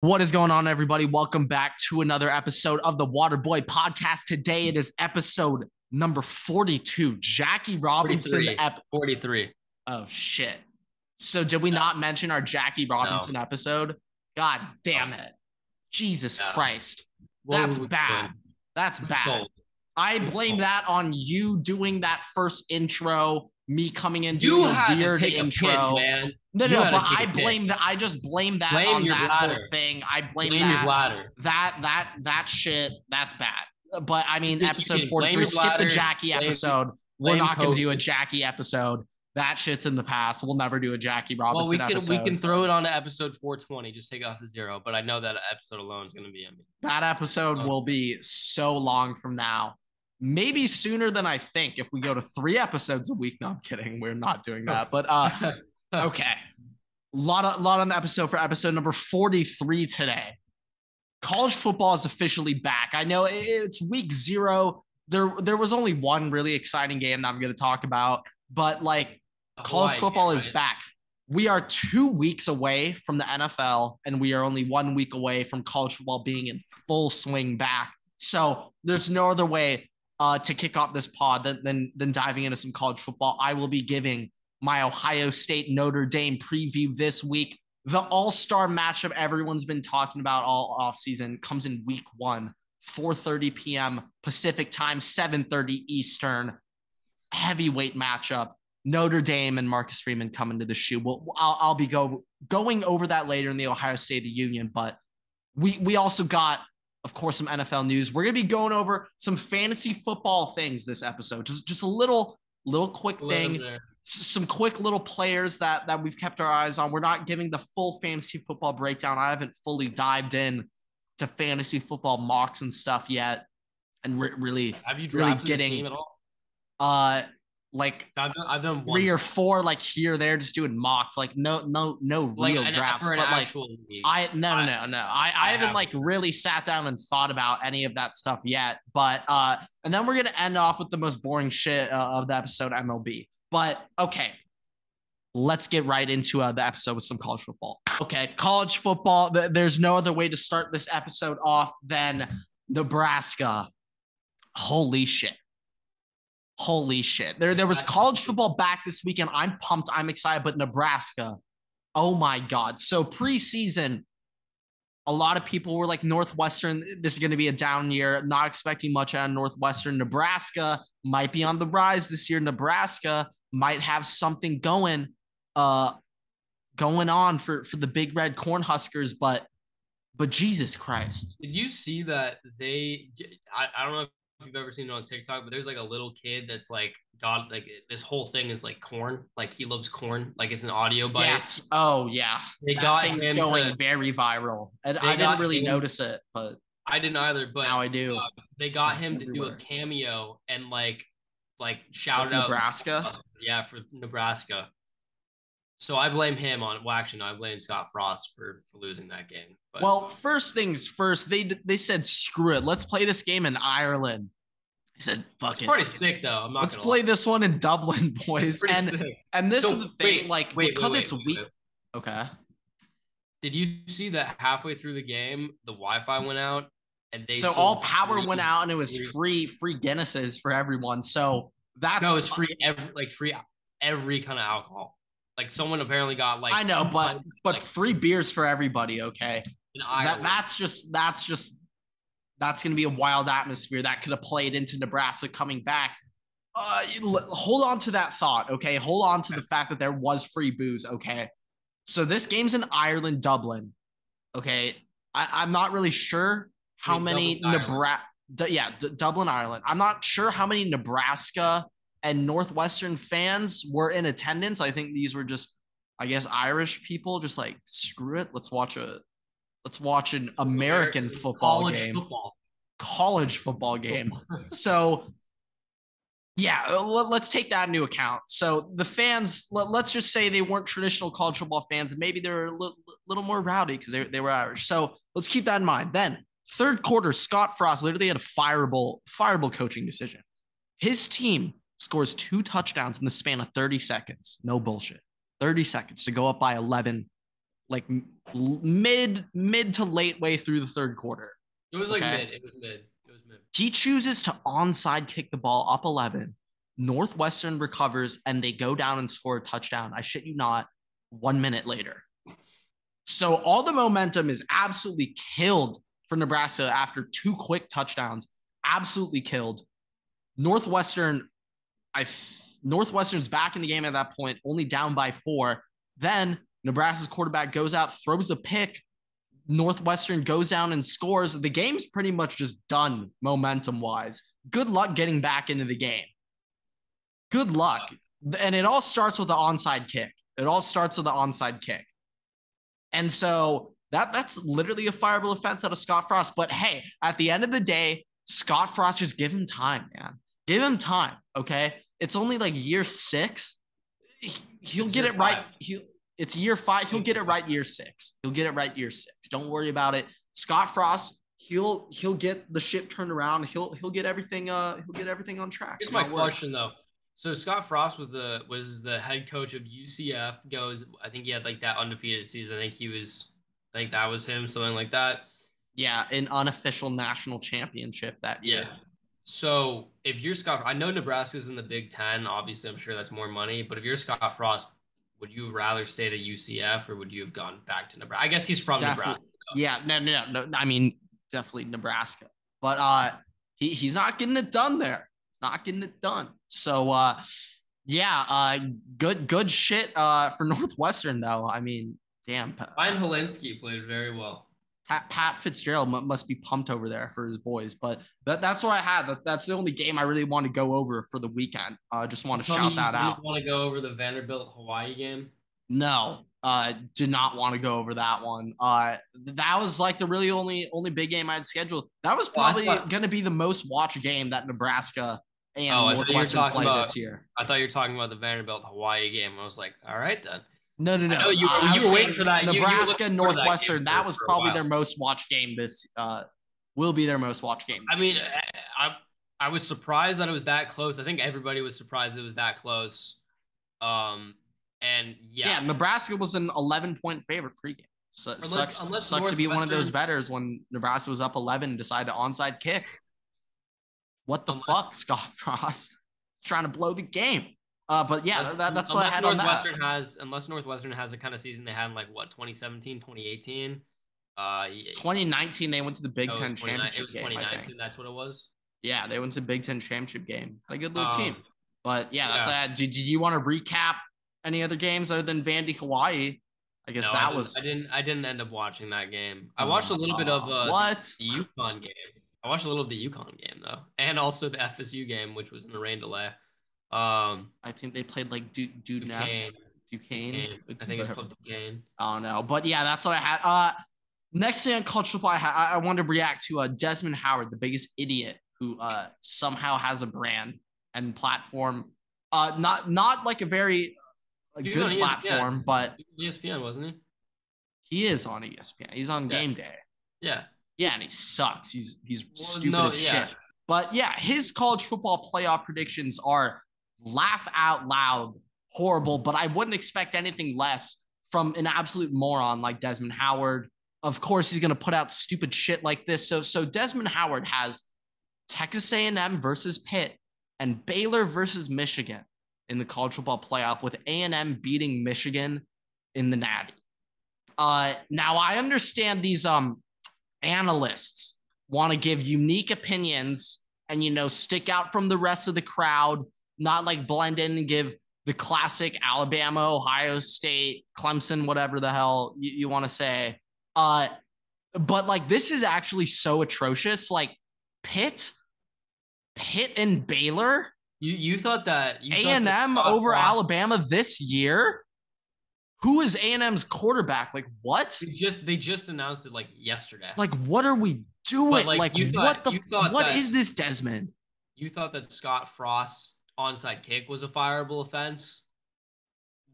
What is going on, everybody? Welcome back to another episode of the Waterboy Podcast. Today it is episode number 42. Jackie Robinson. 43. 43. Oh, shit. So did we not mention our Jackie No, Robinson episode? God damn no, it. Jesus no. Christ. What That's we bad. doing? That's Who's bad. told? I Who's blame told? that on you doing that first intro, me coming in doing You a had to weird take a piss, intro. man. No, You no, had but to take I a blame piss. that. I just blame that Blame on your that whole bladder. thing. I blame Blame your that bladder. that shit. That's bad. But I mean, You episode can blame 43. your Skip the bladder. Jackie Blame episode. We're blame not going to do a COVID. Jackie episode. That shit's in the past. We'll never do a Jackie Well, we Robinson can we episode. can throw it on to episode 420. Just take off the zero. But I know that episode alone is going to be in me. That episode will be so long from now. Maybe sooner than I think if we go to 3 episodes a week. No, I'm kidding. We're not doing that. But okay. Lot on the episode for episode number 43 today. College football is officially back. I know it's week 0. There was only one really exciting game that I'm going to talk about, but like college Hawaii football game, is right? back. We are 2 weeks away from the NFL, and we are only 1 week away from college football being in full swing back. So there's no other way to kick off this pod than diving into some college football. I will be giving my Ohio State Notre Dame preview this week. The all-star matchup everyone's been talking about all offseason comes in week 1, 4:30 p.m. Pacific time, 7:30 Eastern. Heavyweight matchup. Notre Dame and Marcus Freeman come into the shoe. I'll be going over that later in the Ohio State of the Union, but we also got, of course, some NFL news. We're gonna be going over some fantasy football things this episode. Just a little quick thing, some quick little players that we've kept our eyes on. We're not giving the full fantasy football breakdown. I haven't fully dived in to fantasy football mocks and stuff yet, and really Have you really drafted a team getting at all? uh like I've done one 3 or 4 like here or there, just doing mocks, like no like real drafts, for an but like actual league. I no I no no I I haven't have like really sat down and thought about any of that stuff yet, but and then we're gonna end off with the most boring shit of the episode, MLB. But okay, let's get right into the episode with some college football. Okay, college football. There's no other way to start this episode off than Nebraska. Holy shit. Holy shit. There was college football back this weekend. I'm pumped. I'm excited. But Nebraska, oh my God. So preseason, a lot of people were like, Northwestern, this is going to be a down year. Not expecting much out of Northwestern. Nebraska might be on the rise this year. Nebraska might have something uh, going on for the Big Red Cornhuskers. But Jesus Christ. Did you see that I don't know if you've ever seen it on TikTok, but there's like a little kid that's like got like this whole thing is like corn. Like he loves corn. Like it's an audio bite. Yes. Oh, yeah. They That got thing's him going to very viral. And they I didn't got really him notice it, but I didn't either, but now I do. they got It's him to do a everywhere. cameo and like With shout out Nebraska. yeah, for Nebraska. So I blame him on well actually no, I blame Scott Frost for losing that game. But Well, first things first, they said, screw it. Let's play this game in Ireland. I said, it's fuck it. pretty sick though. I'm not Let's gonna play lie. this one in Dublin, It's boys. pretty And sick. and this So is the thing, like, because it's wait, week. wait. Okay. Did you see that halfway through the game, the Wi-Fi went out and they So all sold power free, went out and it was free Guinnesses for everyone. So that's no, it's free free every kind of alcohol. Like someone apparently got like I know, but like free beers for everybody, okay? in Ireland. That's going to be a wild atmosphere that could have played into Nebraska coming back. Hold on to that thought, okay? Hold on to the fact that there was free booze, okay? So this game's in Ireland, Dublin, okay? I'm not really sure how Wait, many Dublin, Ireland. Dublin, Ireland. I'm not sure how many Nebraska and Northwestern fans were in attendance. I think these were just, I guess, Irish people just like, screw it. Let's watch an American football college game, football. college football game. So yeah, let's take that into account. So the fans, let's just say they weren't traditional college football fans, and maybe they were a little more rowdy because they were Irish. So let's keep that in mind. Then third quarter, Scott Frost literally had a fireable coaching decision. His team scores 2 touchdowns in the span of 30 seconds. No bullshit. 30 seconds to go up by 11 like mid to late way through the third quarter. It was like mid. It was mid. It was mid. He chooses to onside kick the ball up 11. Northwestern recovers and they go down and score a touchdown. I shit you not, 1 minute later. So all the momentum is absolutely killed for Nebraska after two quick touchdowns. Absolutely killed. Northwestern's back in the game at that point, only down by 4. Then Nebraska's quarterback goes out, throws a pick. Northwestern goes down and scores. The game's pretty much just done momentum-wise. Good luck getting back into the game. Good luck. And it all starts with the onside kick. And so that's literally a fireable offense out of Scott Frost. But hey, at the end of the day, Scott Frost, just give him time, man. Give him time, okay? It's only like year 6. He'll get it right. It's year 5. He'll get it right year 6. Don't worry about it. Scott Frost, he'll get the ship turned around. He'll get everything on track. Here's my question though. So Scott Frost was the head coach of UCF. I think he had like that undefeated season. I think that was him, something like that. Yeah, an unofficial national championship that year. Yeah. So if you're Scott, I know Nebraska's in the Big Ten. Obviously, I'm sure that's more money. But if you're Scott Frost, would you rather stay at UCF or would you have gone back to Nebraska? I guess he's from Nebraska. Though. Yeah, no. I mean, definitely Nebraska. But he's not getting it done there. So good shit for Northwestern though. I mean, damn. Ryan Helinski played very well. Pat Fitzgerald must be pumped over there for his boys, but that's what I had. That's the only game I really want to go over for the weekend. Just want to shout that out. Want to go over the Vanderbilt Hawaii game? No, did not want to go over that one. That was like the really only big game I had scheduled. That was probably going to be the most watched game that Nebraska and Northwestern played this year. I thought you were talking about the Vanderbilt Hawaii game. I was like, all right then. No. You were waiting for that. Nebraska and Northwestern. That was probably their most watched game. Will be their most watched game. I mean, I was surprised that it was that close. I think everybody was surprised it was that close. And yeah, Nebraska was an 11-point favorite pregame. So sucks to be one of those bettors when Nebraska was up 11 and decided to onside kick. What the fuck, Scott Frost? Trying to blow the game. But yeah, that's what I had on that. Unless Northwestern has the kind of season they had in like what 2017, 2018. 2019 they went to the Big Ten championship game. 2019, that's what it was. Yeah, they went to the Big Ten championship game. Had a good little team. But yeah, that's what I had. Did you want to recap any other games other than Vandy Hawaii? I guess I didn't end up watching that game. I watched a little bit of the UConn game. I watched a little of the UConn game though, and also the FSU game, which was in the rain delay. I think they played like Duquesne. I think it's called Duquesne. Oh no, but yeah, that's what I had. Next thing on college football, I wanted to react to Desmond Howard, the biggest idiot who somehow has a brand and platform. Not like a very good platform, but ESPN, wasn't he? He is on ESPN. He's on Game Day. Yeah. Yeah, and he sucks. He's stupid as shit. But yeah, his college football playoff predictions are laugh out loud horrible, but I wouldn't expect anything less from an absolute moron like Desmond Howard. Of course, he's going to put out stupid shit like this. So Desmond Howard has Texas A&M versus Pitt and Baylor versus Michigan in the college football playoff, with A&M beating Michigan in the Natty. Now, I understand these analysts want to give unique opinions and, stick out from the rest of the crowd, not like blend in and give the classic Alabama, Ohio State, Clemson, whatever the hell you want to say. But like, this is actually so atrocious. Like Pitt and Baylor. You thought that A&M over Alabama this year? Who is A&M's quarterback? Like what? They just announced it like yesterday. Like what are we doing? What is this, Desmond? You thought that Scott Frost's onside kick was a fireable offense.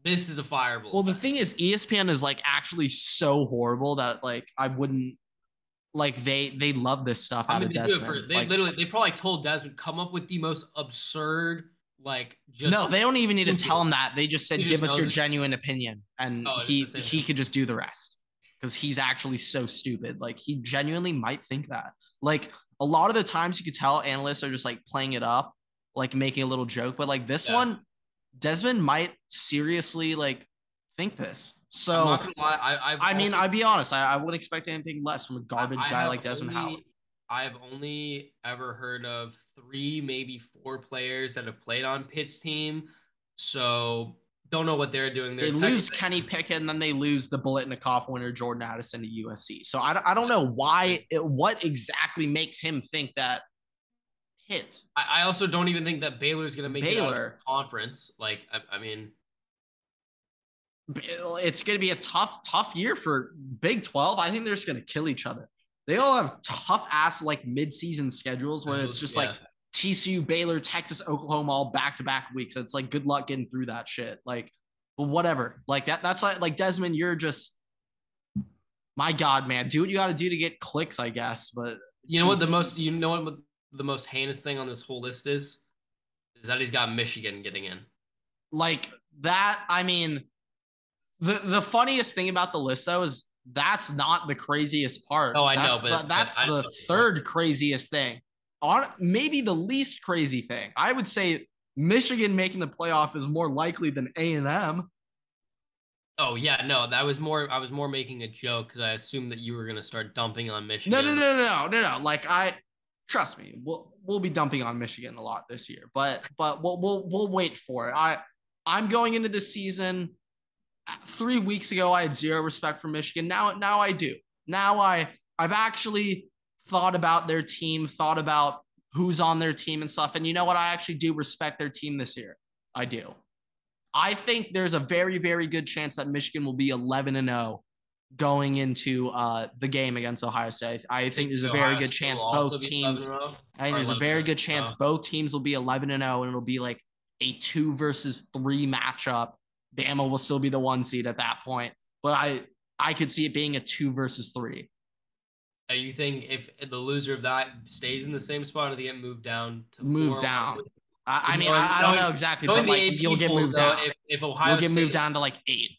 This is a fireable. Well, the thing is, ESPN is like actually so horrible that like I wouldn't like they love this stuff out of Desmond. They probably told Desmond come up with the most absurd like just No, they don't even need to tell him that. They just he said, just give us knows your it. genuine opinion. And Oh, it's the same he thing. could just do the rest because he's actually so stupid. Like he genuinely might think that. Like a lot of the times you could tell analysts are just like playing it up, like making a little joke. But like this Yeah. one, Desmond might seriously like think this. I'm So not gonna lie. I've I mean, also I'd be honest, I wouldn't expect anything less from a garbage I guy have like Desmond Howard. only I've only ever heard of three, maybe four players that have played on Pitt's team. So don't know what they're doing. They They're lose technically Kenny Pickett and then they lose the Biletnikoff winner Jordan Addison to USC. So I don't know what exactly makes him think that hit I also don't even think that Baylor's gonna make it out of the Baylor. conference. Like I mean, It's going to be a tough year for Big 12. I think they're just going to kill each other. They all have tough ass like midseason schedules where it's just like yeah. TCU, Baylor, Texas, Oklahoma all back to back weeks. So it's like good luck getting through that shit. Like, but whatever. Like that's like Desmond, you're just my God, man. Do what you got to do to get clicks, I guess. But You know what the Jesus, most you know what the most heinous thing on this whole list is? Is that he's got Michigan getting in. like that. I mean, the funniest thing about the list though is that's not the craziest part. Oh, I know, but That's I the third craziest thing. On maybe the least crazy thing. I would say Michigan making the playoff is more likely than A&M. oh yeah, no, that was more I was more making a joke because I assumed that you were gonna start dumping on No, no, Michigan. no, no, no, no. Like I trust me, we'll be dumping on Michigan a lot this year, but we'll wait for it. I'm going into this season 3 weeks ago, I had zero respect for Michigan. Now I do. Now I've actually thought about their team, thought about who's on their team and stuff. And you know what? I actually do respect their team this year. I do. I think there's a very, very good chance that Michigan will be 11-0 going into the game against Ohio State. I think there's a very Ohio good State will chance also both be 11 teams. and 0 I think or there's a 11 very and good chance 0. both teams will be 11-0, and it'll be like a 2 versus 3 matchup. Bama will still be the 1 seed at that point, but I could see it being a 2 versus 3. You think if the loser of that stays in the same spot or they get moved down to Move 4? down. I mean, Knowing, I don't know knowing, exactly, knowing but the like AP you'll get polls moved though, down. if You'll Ohio get moved State down to like 8.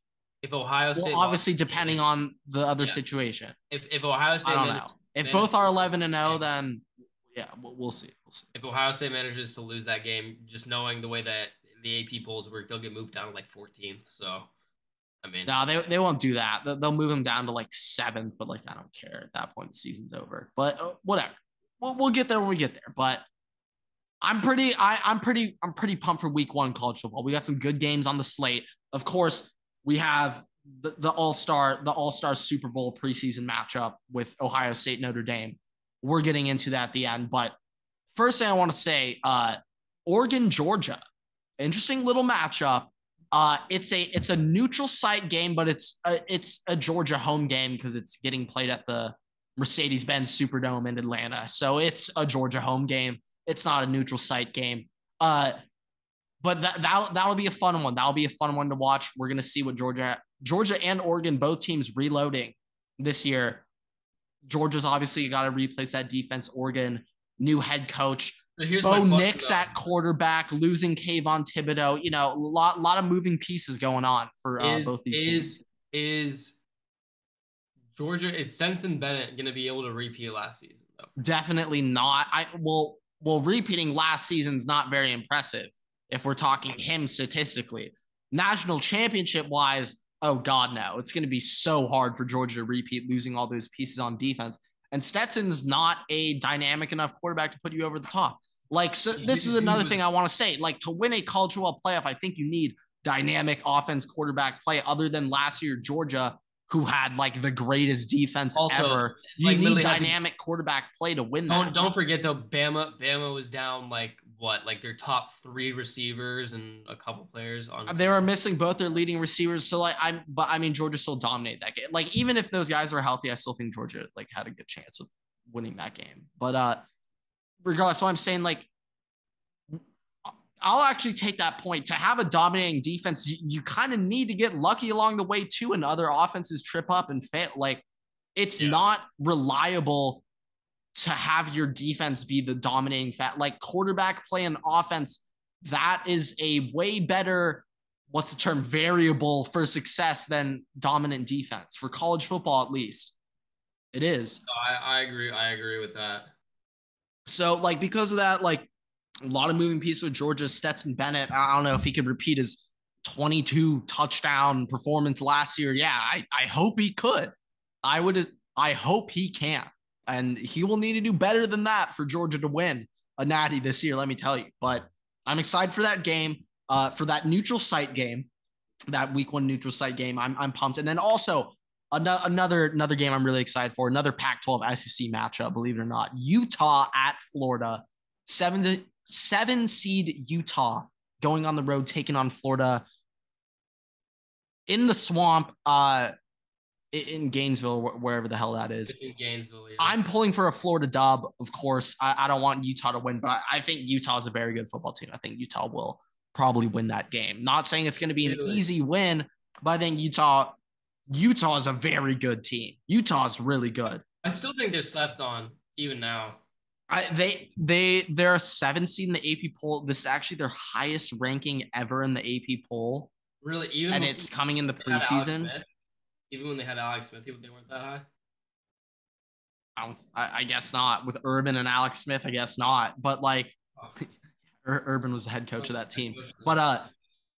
if Ohio Well, State lost obviously the depending game, on the other yeah. situation. If Ohio I State don't know. If manages both are to lose 11-0, the game, then yeah, we'll see. We'll see. if Ohio State manages to lose that game, just knowing the way that the AP polls work, they'll get moved down to like 14th. So I mean, No, they won't do that. They'll move them down to like 7th, but like I don't care at that point. The season's over. But whatever. We'll get there when we get there. But I'm pretty pumped for week 1 college football. We got some good games on the slate. Of course, we have the all-star Super Bowl preseason matchup with Ohio State Notre Dame. We're getting into that at the end. But first thing I want to say, Oregon, Georgia. Interesting little matchup. It's a neutral site game, but it's a Georgia home game because it's getting played at the Mercedes-Benz Superdome in Atlanta. So it's a Georgia home game. It's not a neutral site game. But that'll be a fun one. That'll be a fun one to watch. We're gonna see what Georgia and Oregon, both teams reloading this year. Georgia's obviously got to replace that defense. Oregon, new head coach. here's my Bo question Nix though. at quarterback, losing Kayvon Thibodeau. You know, a lot of moving pieces going on for both these teams. Is Georgia is Sensen Bennett going to be able to repeat last season though? Definitely not. Well, repeating last season's not very impressive if we're talking him statistically. National championship wise, oh God, no. It's going to be so hard for Georgia to repeat, losing all those pieces on defense. And Stetson's not a dynamic enough quarterback to put you over the top. Like, so this is another thing I want to say. Like, to win a college football playoff, I think you need dynamic offense quarterback play other than last year, Georgia, who had like the greatest defense Also, ever. You like need dynamic quarterback play to win that. Don't forget though, Bama was down like what, like their top 3 receivers and a couple players on. They were missing both their leading receivers. So like I mean Georgia still dominated that game. Like even if those guys were healthy, I still think Georgia like had a good chance of winning that game. But regardless, so I'm saying like I'll actually take that point. To have a dominating defense, you kind of need to get lucky along the way too, and other offenses trip up and fail. Like it's not reliable to have your defense be the dominating like quarterback play and offense that is a way better, what's the term, variable for success than dominant defense for college football, at least. It is. I agree. I agree with that. So, like, because of that, like, a lot of moving pieces with Georgia. Stetson Bennett, I don't know if he could repeat his 22 touchdown performance last year. Yeah, I hope he could. I hope he can. And he will need to do better than that for Georgia to win a natty this year, let me tell you. But I'm excited for that game, for that neutral site game, that week 1 neutral site game. I'm pumped. And then also another game I'm really excited for, another Pac-12 SEC matchup, believe it or not. Utah at Florida. 7 seed Utah going on the road, taking on Florida in the swamp, in Gainesville, wherever the hell that is. It's in Gainesville. Yeah. I'm pulling for a Florida dub, of course. I don't want Utah to win, but I think Utah is a very good football team. I think Utah will probably win that game. Not saying it's going to be an easy win, but I think Utah is a very good team. Utah is really good. I still think they're slept on even now. They're a 7 seed in the AP poll. This is actually their highest ranking ever in the AP poll. Really, even and it's coming in the preseason. Even when they had Alex Smith, they weren't that high. I guess not. With Urban and Alex Smith, I guess not. But like, Urban was the head coach of that team. But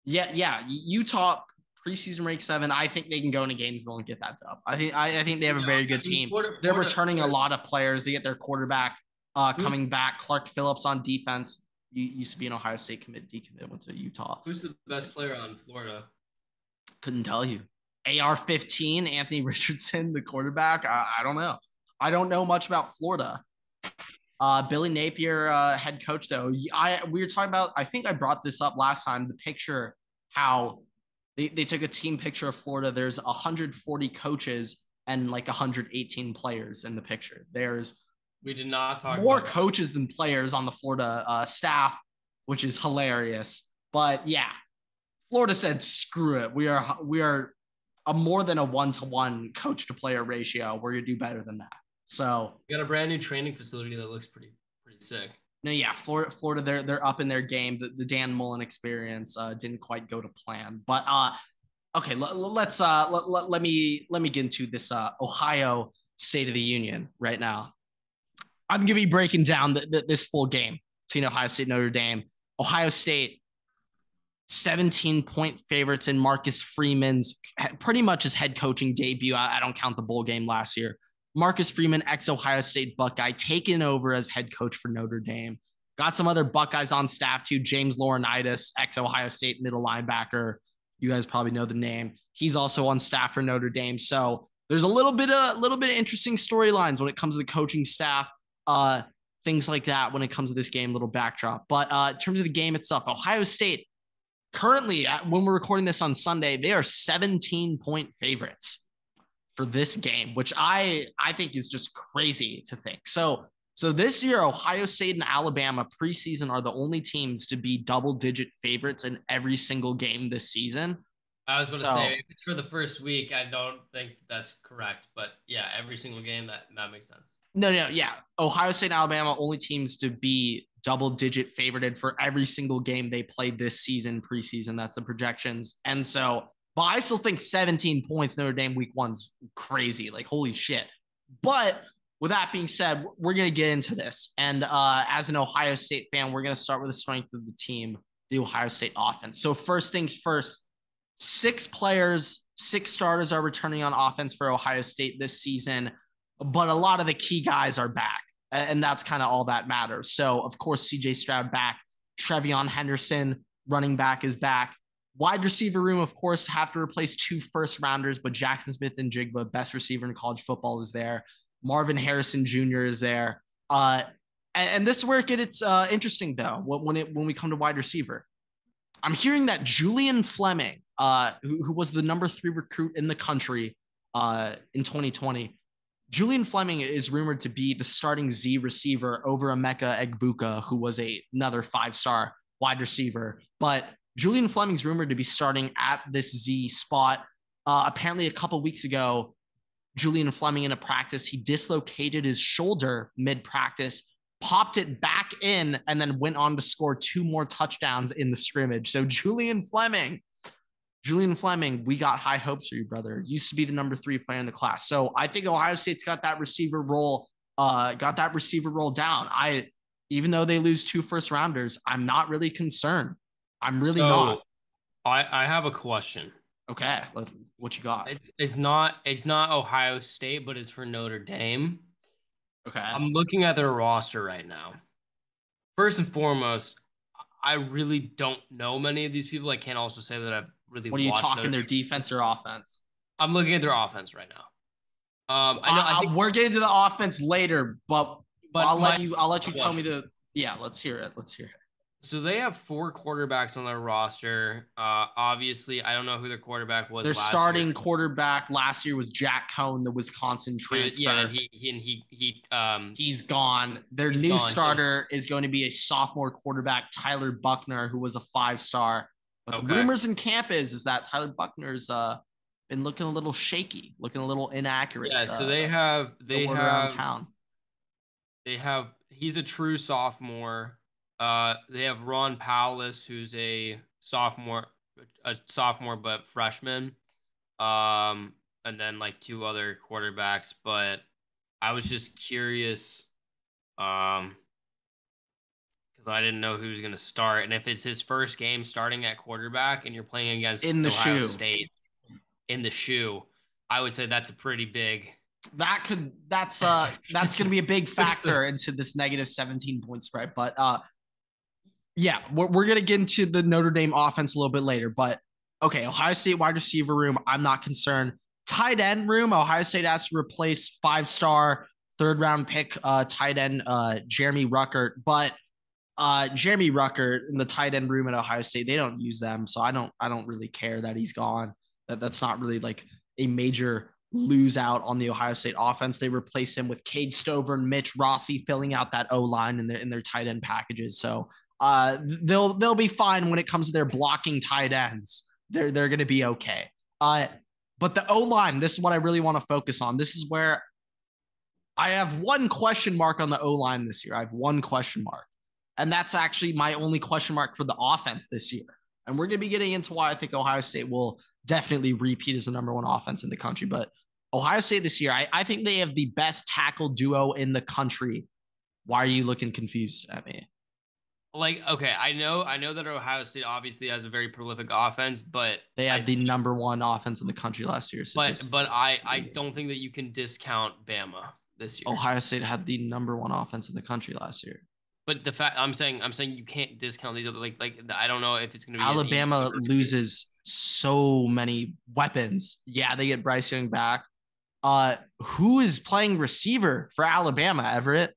yeah, Utah preseason rank 7. I think they can go into Gainesville and get that dub. I think they have a very good team. They're returning a lot of players. They get their quarterback coming back. Clark Phillips on defense. Used to be an Ohio State decommit, went to Utah. Who's the best player on Florida? Couldn't tell you. AR-15, Anthony Richardson, the quarterback. I don't know. I don't know much about Florida. Billy Napier, head coach, though. We were talking about, I think I brought this up last time, the picture, how they took a team picture of Florida. There's 140 coaches and like 118 players in the picture. We did not talk more coaches than players on the Florida staff, which is hilarious. But yeah, Florida said, screw it. We are a more than a 1-to-1 coach to player ratio. We're going to do better than that. So we got a brand new training facility that looks pretty sick. No, yeah, Florida, they're up in their game. The Dan Mullen experience didn't quite go to plan. But okay, let me get into this Ohio State of the Union right now. I'm going to be breaking down this full game between Ohio State and Notre Dame. Ohio State, 17-point favorites in Marcus Freeman's pretty much his head coaching debut. I don't count the bowl game last year. Marcus Freeman, ex-Ohio State Buckeye, taken over as head coach for Notre Dame. Got some other Buckeyes on staff too. James Laurinaitis, ex-Ohio State middle linebacker. You guys probably know the name. He's also on staff for Notre Dame. So there's a little bit of interesting storylines when it comes to the coaching staff. Things like that when it comes to this game, little backdrop. But in terms of the game itself, Ohio State currently, when we're recording this on Sunday, they are 17-point favorites for this game, which I think is just crazy to think. So this year, Ohio State and Alabama preseason are the only teams to be double-digit favorites in every single game this season. I was going to say, if it's for the first week, I don't think that's correct. But yeah, every single game, that makes sense. No, yeah. Ohio State and Alabama, only teams to be double-digit favorited for every single game they played this season, preseason. That's the projections. And so, but I still think 17 points Notre Dame week 1's crazy. Like, holy shit. But with that being said, we're going to get into this. And as an Ohio State fan, we're going to start with the strength of the team, the Ohio State offense. So first things first, 6 starters are returning on offense for Ohio State this season, but a lot of the key guys are back. And that's kind of all that matters. So, of course, CJ Stroud back. Trevion Henderson, running back, is back. Wide receiver room, of course, have to replace 2 first-rounders, but Jackson Smith and Jigba, best receiver in college football, is there. Marvin Harrison Jr. is there. And this is where it gets interesting, though, when we come to wide receiver. I'm hearing that Julian Fleming, who was the number 3 recruit in the country in 2020, Julian Fleming is rumored to be the starting Z receiver over Emeka Egbuka, who was another 5-star wide receiver. But Julian Fleming's rumored to be starting at this Z spot. Apparently, a couple weeks ago, Julian Fleming in a practice, he dislocated his shoulder mid-practice, popped it back in, and then went on to score 2 more touchdowns in the scrimmage. So Julian Fleming, we got high hopes for you, brother. Used to be the number 3 player in the class. So I think Ohio State's got that receiver role down. Even though they lose 2 first rounders, I'm not really concerned. I'm really not. I have a question. Okay, what you got? It's not Ohio State, but it's for Notre Dame. Okay. I'm looking at their roster right now. First and foremost, I really don't know many of these people. I can't also say that I've really What are you watched talking, their defense or offense? I'm looking at their offense right now. I think we're getting to the offense later, but I'll let you tell me let's hear it. So they have 4 quarterbacks on their roster. Obviously, I don't know who their quarterback was. Their starting quarterback last year was Jack Cohn, the Wisconsin transfer. Yeah, he's gone. Their new starter is going to be a sophomore quarterback, Tyler Buckner, who was a 5-star. But the rumors in camp is that Tyler Buckner's been looking a little shaky, looking a little inaccurate. Yeah, so they have he's a true sophomore. They have Ron Powless, who's a sophomore but freshman. And then like 2 other quarterbacks. But I was just curious, because I didn't know who was going to start, and if it's his first game starting at quarterback, and you're playing against Ohio State in the shoe, I would say that's a pretty big. That's going to be a big factor into this negative 17-point spread, but. Yeah, we're going to get into the Notre Dame offense a little bit later, but okay, Ohio State wide receiver room, I'm not concerned. Tight end room, Ohio State has to replace 5-star, 3rd-round pick tight end Jeremy Ruckert, but Jeremy Ruckert in the tight end room at Ohio State, they don't use them, so I don't really care that he's gone. That's not really like a major lose out on the Ohio State offense. They replace him with Cade Stover and Mitch Rossi filling out that O-line in their tight end packages. So they'll be fine when it comes to their blocking tight ends. They're going to be okay. But the O-line, this is what I really want to focus on. This is where I have one question mark on the O-line this year. I have one question mark, and that's actually my only question mark for the offense this year. And we're going to be getting into why I think Ohio State will definitely repeat as the number 1 offense in the country. But Ohio State this year, I think they have the best tackle duo in the country. Why are you looking confused at me? Like, okay, I know that Ohio State obviously has a very prolific offense, but they had the number 1 offense in the country last year. But I don't think that you can discount Bama this year. Ohio State had the number 1 offense in the country last year. But the fact I'm saying you can't discount these other like I don't know if it's going to be Alabama loses so many weapons. Yeah, they get Bryce Young back. Who is playing receiver for Alabama, Everett?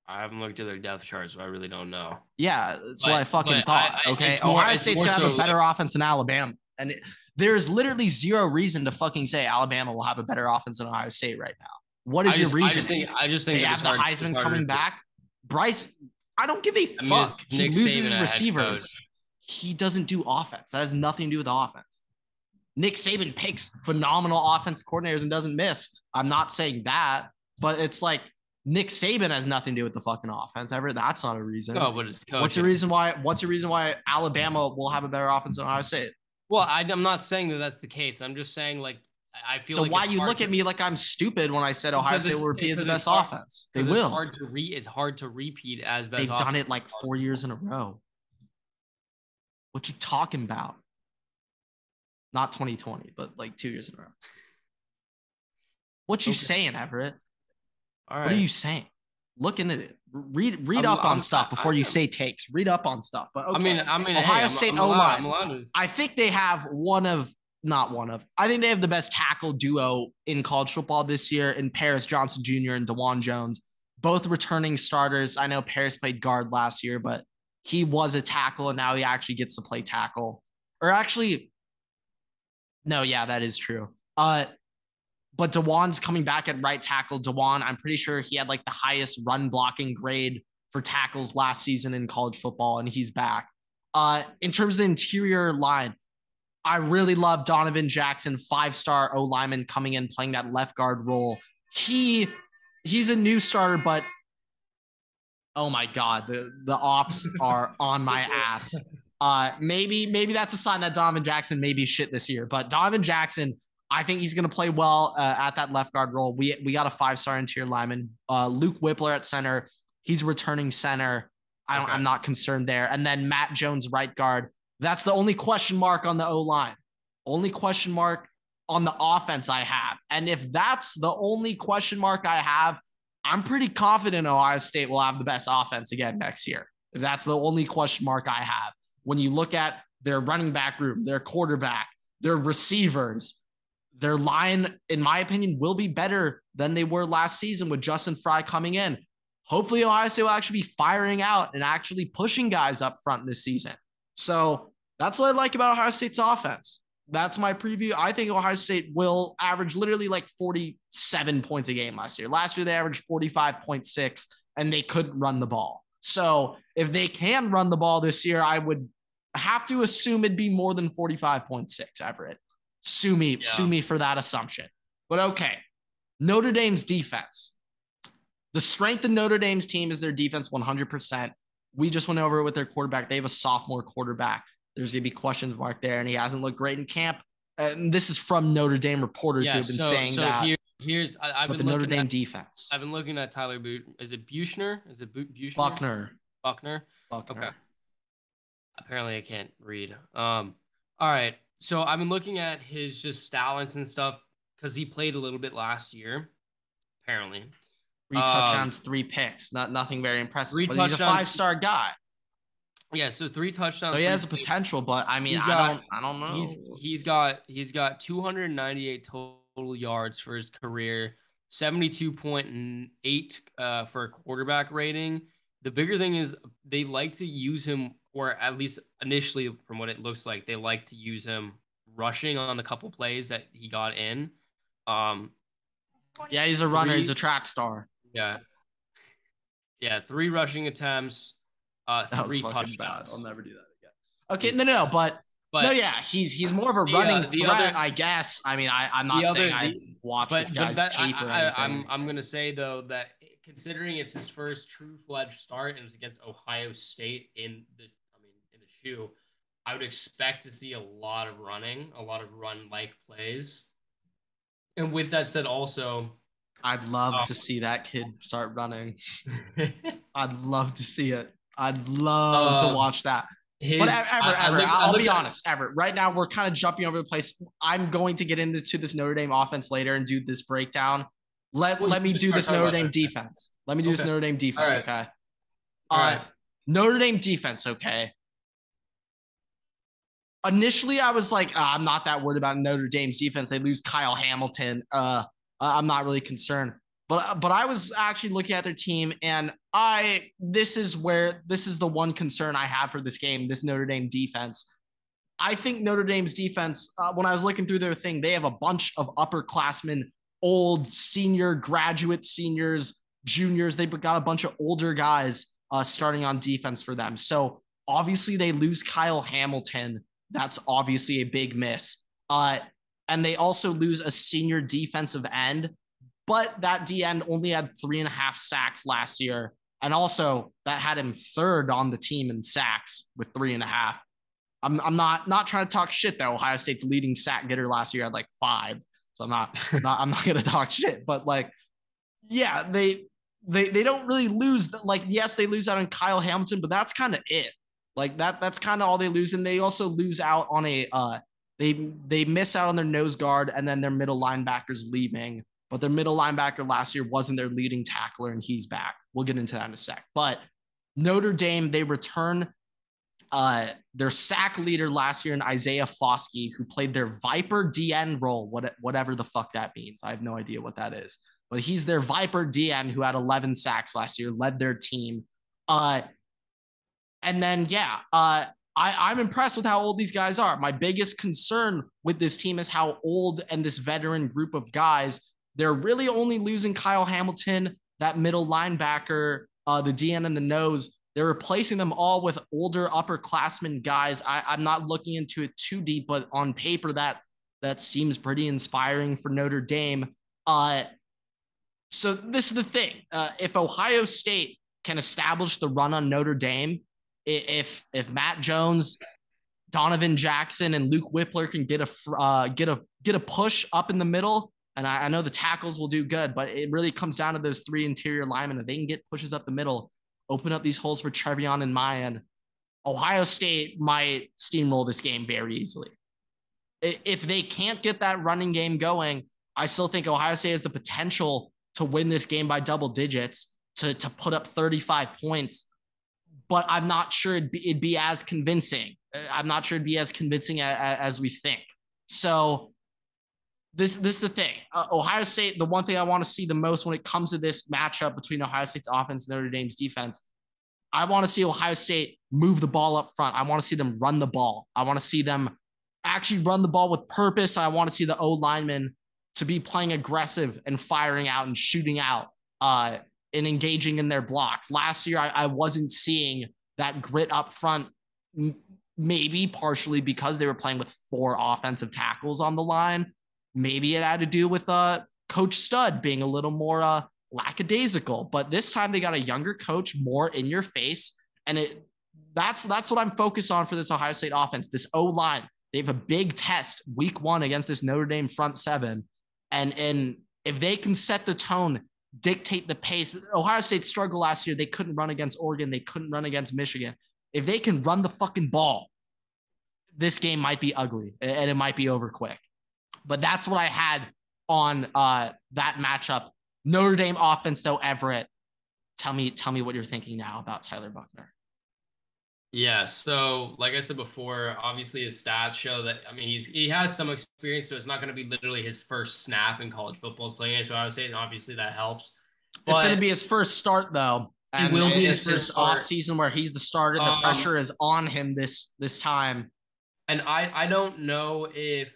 I haven't looked at their depth chart, so I really don't know. Yeah, that's what I fucking thought. Okay, Ohio State's going to have a better offense than Alabama. And there's literally zero reason to fucking say Alabama will have a better offense than Ohio State right now. What is your reason? I just think they have the Heisman coming back. Bryce, I don't give a fuck. He loses his receivers. He doesn't do offense. That has nothing to do with the offense. Nick Saban picks phenomenal offense coordinators and doesn't miss. I'm not saying that, but it's like Nick Saban has nothing to do with the fucking offense. Ever that's not a reason. No, but it's coaching. What's the reason why Alabama will have a better offense than Ohio State? Well, I'm not saying that that's the case. I'm just saying like I feel. So like why you look at me like I'm stupid when I said Ohio State will repeat as the best offense? They will. It's hard to repeat as best. They've done it like 4 years in a row. What you talking about? Not 2020, but like 2 years in a row. What you saying, Everett? All right. What are you saying? Look into it. Read up on stuff before you say takes. Read up on stuff. But okay. I mean, Ohio State O-line. I think they have I think they have the best tackle duo in college football this year in Paris Johnson Jr. and DeJuan Jones, both returning starters. I know Paris played guard last year, but he was a tackle and now he actually gets to play tackle. Or actually, no, yeah, that is true. But DeJuan's coming back at right tackle. DeJuan, I'm pretty sure he had like the highest run blocking grade for tackles last season in college football, and he's back. In terms of the interior line, I really love Donovan Jackson, 5-star O lineman coming in playing that left guard role. He's a new starter, but Oh my God, the ops are on my ass. Maybe that's a sign that Donovan Jackson may be shit this year. But Donovan Jackson, I think he's going to play well at that left guard role. We got a 5-star interior lineman, Luke Whippler at center. He's returning center. I'm not concerned there. And then Matt Jones right guard. That's the only question mark on the O line. Only question mark on the offense I have. And if that's the only question mark I have, I'm pretty confident Ohio State will have the best offense again next year. If that's the only question mark I have. When you look at their running back room, their quarterback, their receivers, their line, in my opinion, will be better than they were last season with Justin Fry coming in. Hopefully, Ohio State will actually be firing out and actually pushing guys up front this season. So that's what I like about Ohio State's offense. That's my preview. I think Ohio State will average literally like 47 points a game last year. Last year, they averaged 45.6, and they couldn't run the ball. So if they can run the ball this year, I would have to assume it'd be more than 45.6, Everett. Sue me for that assumption. But okay, Notre Dame's defense. The strength of Notre Dame's team is their defense 100%. We just went over it with their quarterback. They have a sophomore quarterback. There's going to be questions mark there, and he hasn't looked great in camp. And this is from Notre Dame reporters who have been saying that. I've been the Notre Dame defense. I've been looking at Tyler Is it Buchner? Is it Buchner? Buckner. Okay. Apparently, I can't read. All right. So I've been looking at his just stats and stuff because he played a little bit last year. Apparently, 3 touchdowns, 3 picks. Nothing very impressive. But he's a 5-star guy. Yeah, so 3 touchdowns. So he has a potential, but I mean, I don't know. He's got 298 total yards for his career, 72.8 for a quarterback rating. The bigger thing is they like to use him, or at least initially, from what it looks like, they like to use him rushing on the couple plays that he got in. Yeah, he's a runner. He's a track star. Yeah. 3 rushing attempts. 3 touchdowns. Bad. I'll never do that again. Okay, no, but no, yeah, he's more of a running threat, I guess. I mean, I'm not saying I watched this guy's tape or anything. I'm gonna say though that considering it's his first true-fledged start and it's against Ohio State in the shoe, I would expect to see a lot of run-like plays. And with that said, also, I'd love to see that kid start running. I'd love to see it. I'd love to watch that. But Everett, I'll be honest, Everett, right now we're kind of jumping over the place. I'm going to get into this Notre Dame offense later and do this breakdown. Let me do this Notre Dame defense. Let me do this Notre Dame defense, okay? Notre Dame defense, okay? Initially, I was like, I'm not that worried about Notre Dame's defense. They lose Kyle Hamilton. I'm not really concerned. But I was actually looking at their team, and this is the one concern I have for this game, this Notre Dame defense. I think Notre Dame's defense, when I was looking through their thing, they have a bunch of upperclassmen, old senior, graduate seniors, juniors. They've got a bunch of older guys starting on defense for them. So obviously they lose Kyle Hamilton. That's obviously a big miss. And they also lose a senior defensive end. But that D end only had 3.5 sacks last year. And also that had him 3rd on the team in sacks with 3.5. I'm not trying to talk shit though. Ohio State's leading sack getter last year had like 5. So I'm not going to talk shit, but like, yeah, they don't really lose. Like, yes, they lose out on Kyle Hamilton, but that's kind of it. Like that's kind of all they lose. And they also lose out on they miss out on their nose guard and then their middle linebackers leaving. But their middle linebacker last year wasn't their leading tackler, and he's back. We'll get into that in a sec. But Notre Dame, they return their sack leader last year in Isaiah Foskey, who played their Viper DN role, whatever the fuck that means. I have no idea what that is. But he's their Viper DN who had 11 sacks last year, led their team. And then, I'm impressed with how old these guys are. My biggest concern with this team is how old and this veteran group of guys. They're really only losing Kyle Hamilton, that middle linebacker, the DN and the nose. They're replacing them all with older upperclassmen guys. I'm not looking into it too deep, but on paper, that seems pretty inspiring for Notre Dame. So this is the thing. If Ohio State can establish the run on Notre Dame, if Matt Jones, Donovan Jackson, and Luke Whippler can get a push up in the middle, and I know the tackles will do good, but it really comes down to those three interior linemen. If they can get pushes up the middle, open up these holes for Trevion and Mayan, Ohio State might steamroll this game very easily. If they can't get that running game going, I still think Ohio State has the potential to win this game by double digits, to put up 35 points, but I'm not sure it'd be as convincing. I'm not sure it'd be as convincing as we think. So this is the thing. Ohio State, the one thing I want to see the most when it comes to this matchup between Ohio State's offense and Notre Dame's defense, I want to see Ohio State move the ball up front. I want to see them run the ball. I want to see them actually run the ball with purpose. I want to see the O linemen to be playing aggressive and firing out and shooting out and engaging in their blocks. Last year, I wasn't seeing that grit up front, maybe partially because they were playing with 4 offensive tackles on the line. Maybe it had to do with Coach Stud being a little more lackadaisical, but this time they got a younger coach, more in your face, and that's what I'm focused on for this Ohio State offense. This O-line, they have a big test week 1 against this Notre Dame front 7, and if they can set the tone, dictate the pace. Ohio State struggled last year. They couldn't run against Oregon. They couldn't run against Michigan. If they can run the fucking ball, this game might be ugly and it might be over quick. But that's what I had on that matchup. Notre Dame offense, though, Everett. Tell me what you're thinking now about Tyler Buchner. Yeah, so like I said before, obviously his stats show that, I mean, he has some experience, so it's not going to be literally his first snap in college football is playing it. So I would say, and obviously that helps. But it's going to be his first start, though. And it will be his off season where he's the starter. The pressure is on him this time. And I don't know if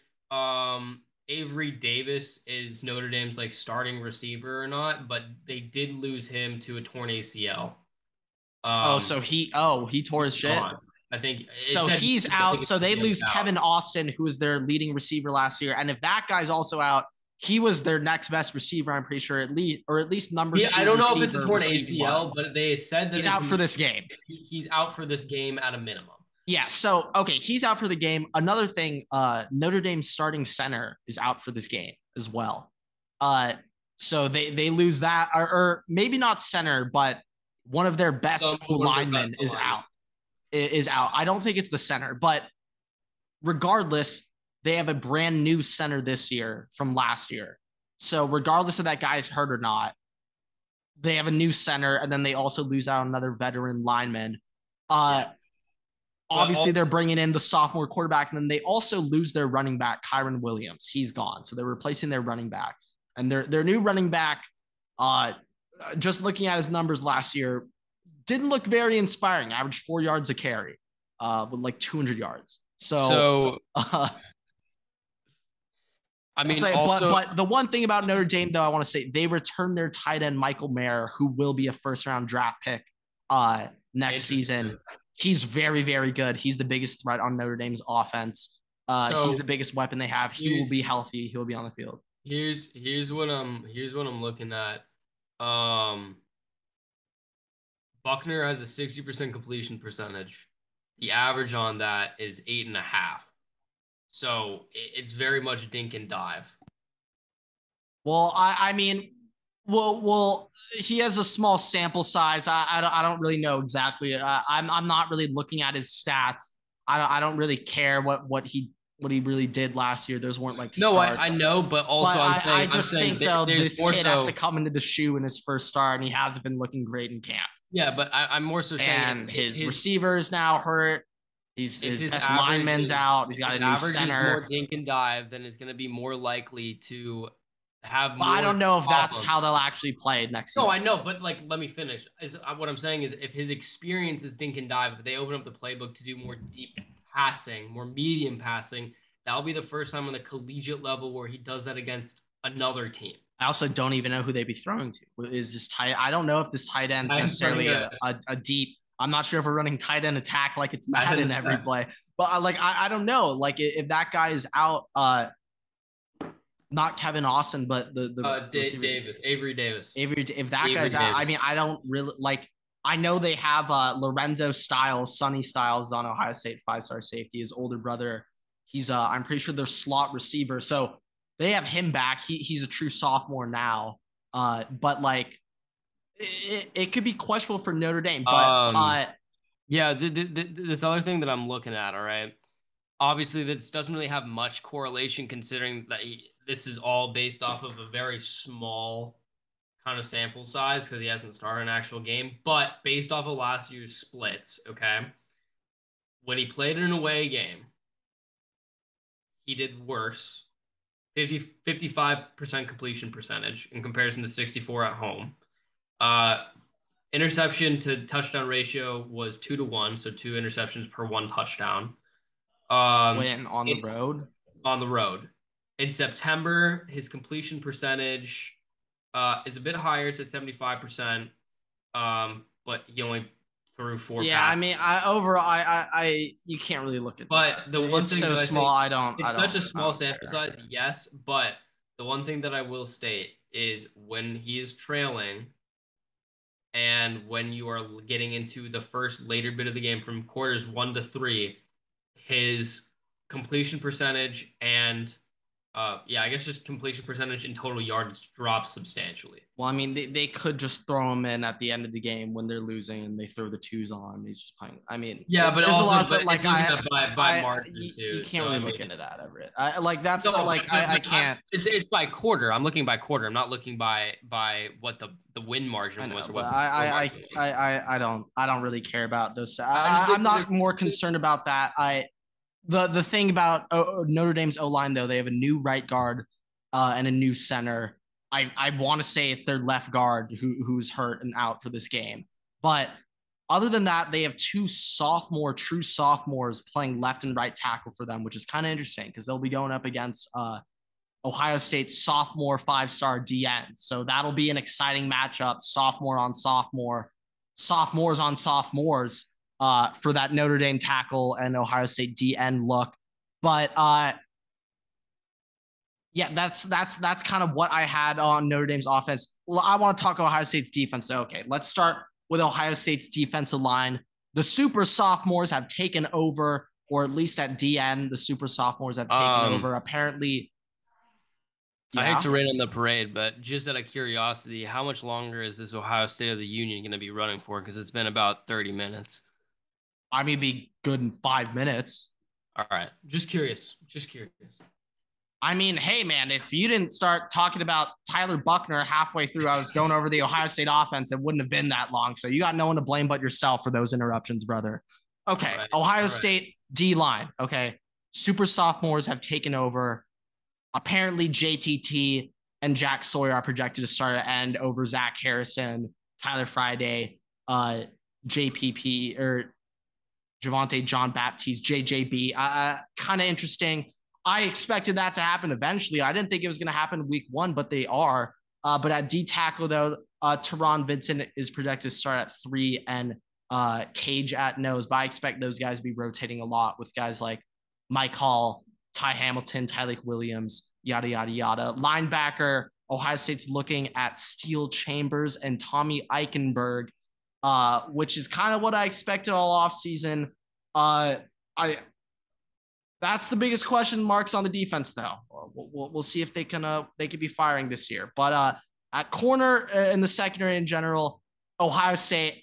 Avery Davis is Notre Dame's like starting receiver or not, but they did lose him to a torn ACL. He tore his shit. I think so. He's out. So they lose Kevin Austin, who was their leading receiver last year. And if that guy's also out, he was their next best receiver. I'm pretty sure, at least number 2. I don't know if it's a torn ACL, but they said that he's out for this game. He's out for this game at a minimum. Yeah. So okay, he's out for the game. Another thing, Notre Dame's starting center is out for this game as well. So they lose that, or maybe not center, but one of their best linemen is out. I don't think it's the center, but regardless, they have a brand new center this year from last year. So regardless of that guy's hurt or not, they have a new center, and then they also lose out another veteran lineman. Obviously, they're bringing in the sophomore quarterback, and then they also lose their running back, Kyron Williams. He's gone, so they're replacing their running back, and their new running back. Just looking at his numbers last year, didn't look very inspiring. Averaged 4 yards a carry, with like 200 yards. So I mean, but the one thing about Notre Dame, though, I want to say they returned their tight end Michael Mayer, who will be a first-round draft pick next season. He's very, very good. He's the biggest threat on Notre Dame's offense. He's the biggest weapon they have. He will be healthy. He'll be on the field. Here's what I'm looking at. Buchner has a 60% completion percentage. The average on that is 8.5. So it's very much dink and dive. Well, I mean, he has a small sample size. I don't really know exactly. I'm not really looking at his stats. I don't really care what he really did last year. Those weren't like starts. I know, but also I just think though this kid has to come into the shoe in his first start, and he hasn't been looking great in camp. Yeah, but I'm more so saying, and his receiver is now hurt. His best lineman's out. He's got a new center. More dink and dive, then is going to be more likely to have. But I don't know if that's how they'll actually play next season. No, I know, but like, let me finish. What I'm saying is, if his experience is dink and dive, if they open up the playbook to do more deep passing, more medium passing, that'll be the first time on the collegiate level where he does that against another team. I also don't even know who they'd be throwing to. Is this tight? I don't know if this tight end's necessarily a deep. I'm not sure if we're running tight end attack like it's Madden every play, but I don't know. Like if that guy is out, not Kevin Austin, but the Avery Davis. If that guy's out, I mean, I don't really like. I know they have Lorenzo Styles, Sonny Styles on Ohio State, 5-star safety. His older brother, he's I'm pretty sure their slot receiver. So they have him back. He's a true sophomore now. But like it could be questionable for Notre Dame. But yeah, this other thing that I'm looking at, all right. Obviously, this doesn't really have much correlation considering that this is all based off of a very small kind of sample size because he hasn't started an actual game. But based off of last year's splits, okay, when he played in an away game, he did worse. 55% completion percentage in comparison to 64 at home. Interception to touchdown ratio was 2-1, so 2 interceptions per 1 touchdown. When on the road? On the road. In September, his completion percentage is a bit higher. It's at 75%. But he only threw 4 Yeah, passes. I mean, I you can't really look at but that. The one it's thing so that I small. think it's such a small sample care. size, yes. But the one thing that I will state is when he is trailing and when you are getting into the first later bit of the game from quarters 1 to 3, his completion percentage and I guess just completion percentage and total yardage drops substantially. Well, I mean, they could just throw him in at the end of the game when they're losing and they throw the twos on. He's just playing. I mean, yeah, but there's also, a lot of that. Like by margin too. You can't so, really look into that, Everett. I can't. It's by quarter. I'm looking by quarter. I'm not looking by what the win margin was or what the score margin was. I don't really care about those. I'm not more concerned about that. The thing about Notre Dame's O-line, though, they have a new right guard and a new center. I want to say it's their left guard who's hurt and out for this game. But other than that, they have 2 true sophomores playing left and right tackle for them, which is kind of interesting because they'll be going up against Ohio State's sophomore 5-star DN. So that'll be an exciting matchup, sophomore on sophomore, sophomores on sophomores. For that Notre Dame tackle and Ohio State DN look. But yeah, that's kind of what I had on Notre Dame's offense. Well, I want to talk Ohio State's defense. So, okay, let's start with Ohio State's defensive line. The super sophomores have taken over, or at least at DN, the super sophomores have taken over. Apparently, I hate to rain on the parade, but just out of curiosity, how much longer is this Ohio State of the Union going to be running for? Because it's been about 30 minutes. I mean, be good in 5 minutes. All right. Just curious. I mean, hey, man, if you didn't start talking about Tyler Buckner halfway through, I was going over the Ohio State offense. It wouldn't have been that long. So you got no one to blame but yourself for those interruptions, brother. Okay. Right. Ohio State D-line. Okay. Super sophomores have taken over. Apparently, JTT and Jack Sawyer are projected to start at end over Zach Harrison, Tyler Friday, JPP, or Javante John Baptiste, JJB. Kind of interesting. I expected that to happen eventually. I didn't think it was going to happen week 1, but they are. But at D tackle, though, Teron Vincent is projected to start at 3 and Cage at nose. But I expect those guys to be rotating a lot with guys like Mike Hall, Ty Hamilton, Tyleik Williams, yada, yada, yada. Linebacker, Ohio State's looking at Steel Chambers and Tommy Eichenberg, which is kind of what I expected all offseason. That's the biggest question marks on the defense, though. We'll see if they can be firing this year. But at corner in the secondary in general, Ohio State,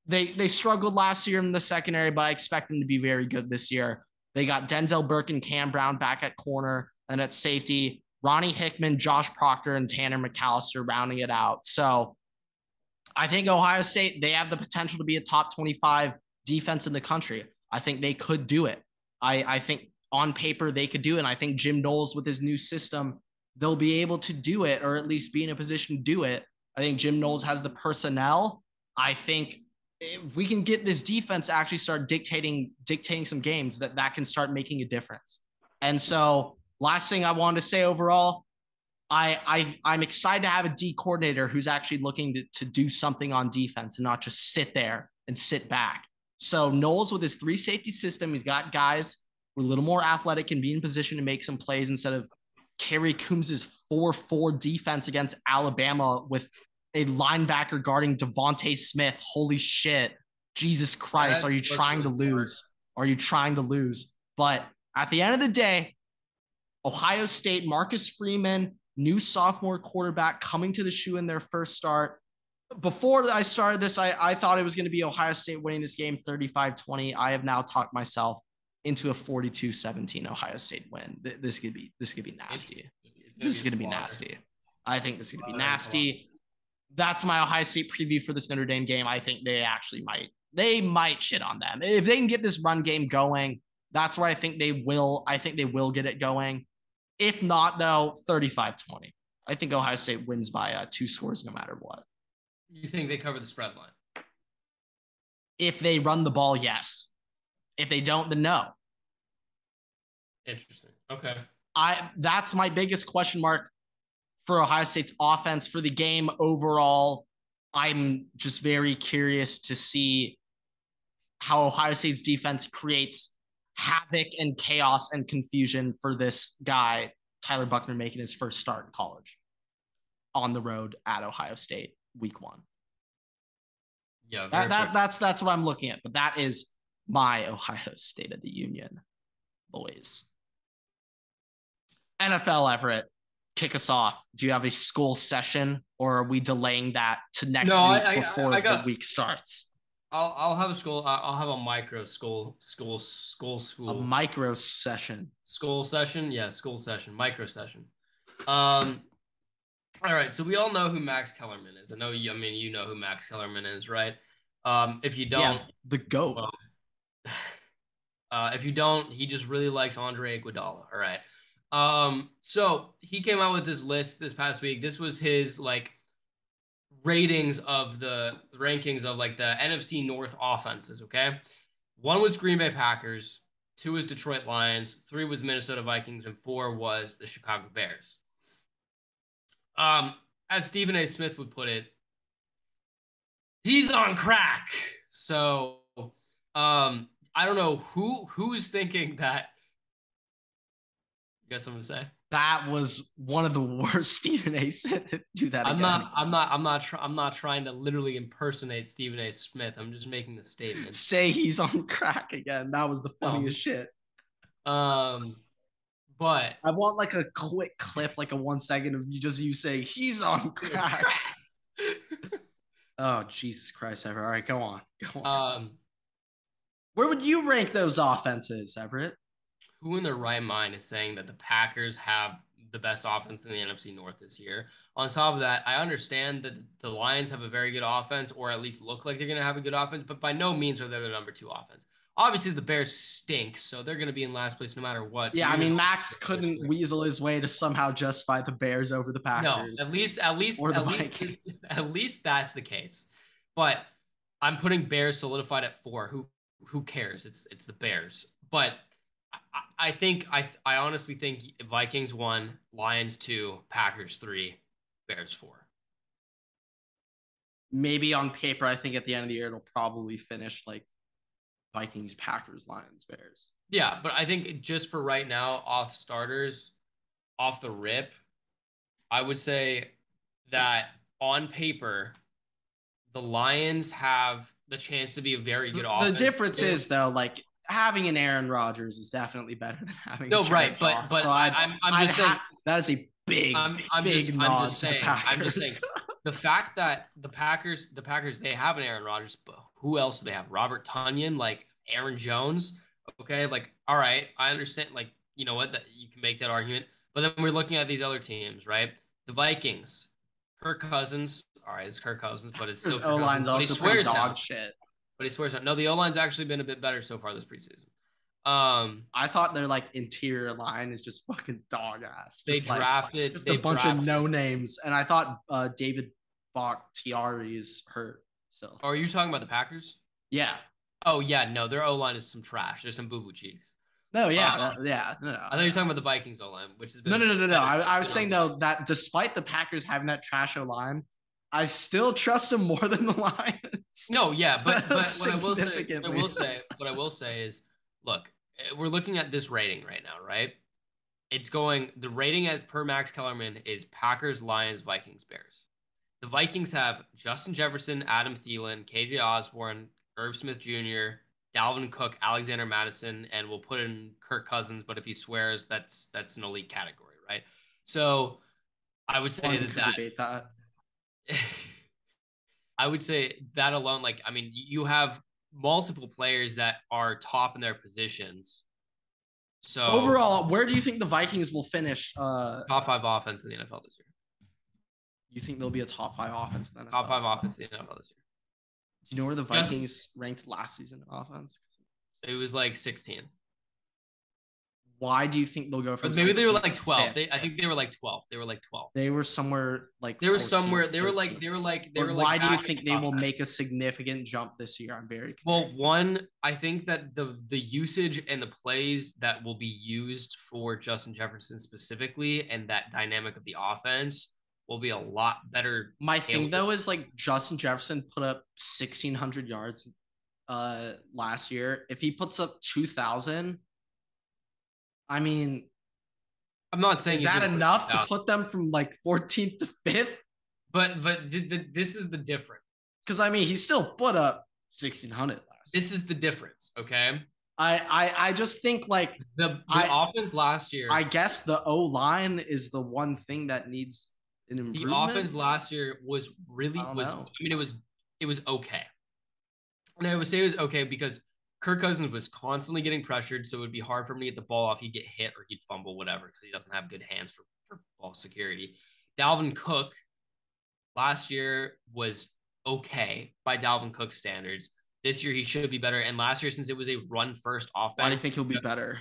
they struggled last year in the secondary, but I expect them to be very good this year. They got Denzel Burke and Cam Brown back at corner, and at safety, Ronnie Hickman, Josh Proctor, and Tanner McAllister rounding it out. So I think Ohio State, they have the potential to be a top 25 defense in the country. I think they could do it. I think on paper they could do it. And I think Jim Knowles with his new system, they'll be able to do it, or at least be in a position to do it. I think Jim Knowles has the personnel. I think if we can get this defense to actually start dictating some games, that can start making a difference. And so last thing I wanted to say overall, I'm excited to have a D coordinator who's actually looking to do something on defense and not just sit there and sit back. So Knowles with his 3 safety system, he's got guys who are a little more athletic, can be in position to make some plays instead of Kerry Coombs's 4-4 defense against Alabama with a linebacker guarding Devontae Smith. Holy shit. Jesus Christ. That Are you looks trying to really smart. lose? Are you trying to lose? But at the end of the day, Ohio State, Marcus Freeman, new sophomore quarterback coming to the shoe in their first start. Before I started this, I thought it was going to be Ohio State winning this game 35-20. I have now talked myself into a 42-17 Ohio State win. This could be nasty. This is going to be nasty. I think this is going to be nasty. That's my Ohio State preview for this Notre Dame game. I think they actually might shit on them. If they can get this run game going, that's where I think they will. I think they will get it going. If not, though, 35-20. I think Ohio State wins by 2 scores no matter what. You think they cover the spread line? If they run the ball, yes. If they don't, then no. Interesting. Okay. That's my biggest question mark for Ohio State's offense for the game overall. I'm just very curious to see how Ohio State's defense creates havoc and chaos and confusion for this guy, Tyler Buchner, making his first start in college on the road at Ohio State week 1. Yeah, that's what I'm looking at. But that is my Ohio State of the Union, boys. NFL, Everett, kick us off. Do you have a school session, or are we delaying that to next week before the week starts? I'll have a school. I'll have a micro school. A micro session. School session, yeah, school session, micro session. All right, so we all know who Max Kellerman is. I mean, you know who Max Kellerman is, right? If you don't, yeah, the GOAT. If you don't, he just really likes Andre Iguodala. All right. So he came out with this list this past week. This was his rankings of the NFC North offenses. Okay, 1 was Green Bay Packers, 2 was Detroit Lions, 3 was Minnesota Vikings, and 4 was the Chicago Bears. As Stephen A. Smith would put it, he's on crack. So, I don't know who's thinking that. You got something to say? That was one of the worst Stephen A. Smith to do that again. I'm not trying to literally impersonate Stephen A. Smith. I'm just making the statement. Say he's on crack again. That was the funniest shit. But I want a quick clip, a 1 second of you say he's on crack. Oh, Jesus Christ, Everett. All right, go on. Where would you rank those offenses, Everett? Who in their right mind is saying that the Packers have the best offense in the NFC North this year? On top of that, I understand that the Lions have a very good offense, or at least look like they're going to have a good offense, but by no means are they the number 2 offense. Obviously, the Bears stink, so they're going to be in last place no matter what. Yeah, I mean, Max couldn't weasel his way to somehow justify the Bears over the Packers. No, at least that's the case. But I'm putting Bears solidified at 4. Who cares? It's the Bears. But I honestly think Vikings 1, Lions 2, Packers 3, Bears 4. Maybe on paper, I think at the end of the year it'll probably finish Vikings, Packers, Lions, Bears. Yeah, but I think just for right now, off starters, off the rip, I would say that on paper, the Lions have the chance to be a very good offense. The difference is, though, having an Aaron Rodgers is definitely better than having no, right, but so I'm just saying that is a big nod to the Packers. I'm just saying the fact that the Packers they have an Aaron Rodgers, but who else do they have? Robert Tonyan, Aaron Jones. Okay, all right, I understand. You know what, that you can make that argument, but then we're looking at these other teams, right? The Vikings, Kirk Cousins. All right, it's Kirk Cousins, but it's still Kirk Cousins. But he swears dog shit. But he swears no, the O-line's actually been a bit better so far this preseason. I thought their interior line is just fucking dog ass. They drafted a bunch of no names, and I thought David Bakhtiari is hurt. So, are you talking about the Packers? Yeah. Oh yeah, no, their O-line is some trash. There's some boo-boo cheeks. No, yeah, no. I thought you were talking about the Vikings O-line, which has been no. I was saying though that despite the Packers having that trash O-line, I still trust them more than the Lions. No, yeah, but what I will say is, look, we're looking at this rating right now, right? The rating as per Max Kellerman is Packers, Lions, Vikings, Bears. The Vikings have Justin Jefferson, Adam Thielen, KJ Osborne, Irv Smith Jr., Dalvin Cook, Alexander Madison, and we'll put in Kirk Cousins. But if he swears, that's an elite category, right? So I would say One could debate that. I would say that alone, like, I mean, you have multiple players that are top in their positions. So overall, where do you think the Vikings will finish? Top 5 offense in the NFL this year. You think they'll be a top 5 offense in the NFL? Top 5 offense in the NFL this year. Do you know where the Vikings ranked last season in offense? It was like 16th. Why do you think they'll go from? Maybe they were like 12. I think they were like 12. They were like 12. They were somewhere like. They were somewhere. They were like. Why do you think they will make a significant jump this year? I'm very curious. Well, one, I think that the usage and the plays that will be used for Justin Jefferson specifically, and that dynamic of the offense will be a lot better. My thing though is like Justin Jefferson put up 1,600 yards last year. If he puts up 2,000. I mean, I'm not saying is that enough to put them from like 14th to 5th? But this is the difference. Because I mean, he still put up 1,600 last. This is the difference, okay? I just think like the offense last year. I guess the O-line is the one thing that needs an improvement. The offense last year was really I mean, it was okay, and I would say it was okay because Kirk Cousins was constantly getting pressured, so it would be hard for him to get the ball off. He'd get hit or he'd fumble, whatever, because he doesn't have good hands for ball security. Dalvin Cook last year was okay by Dalvin Cook standards. This year he should be better. And last year, since it was a run-first offense. Why do you think he'll be better?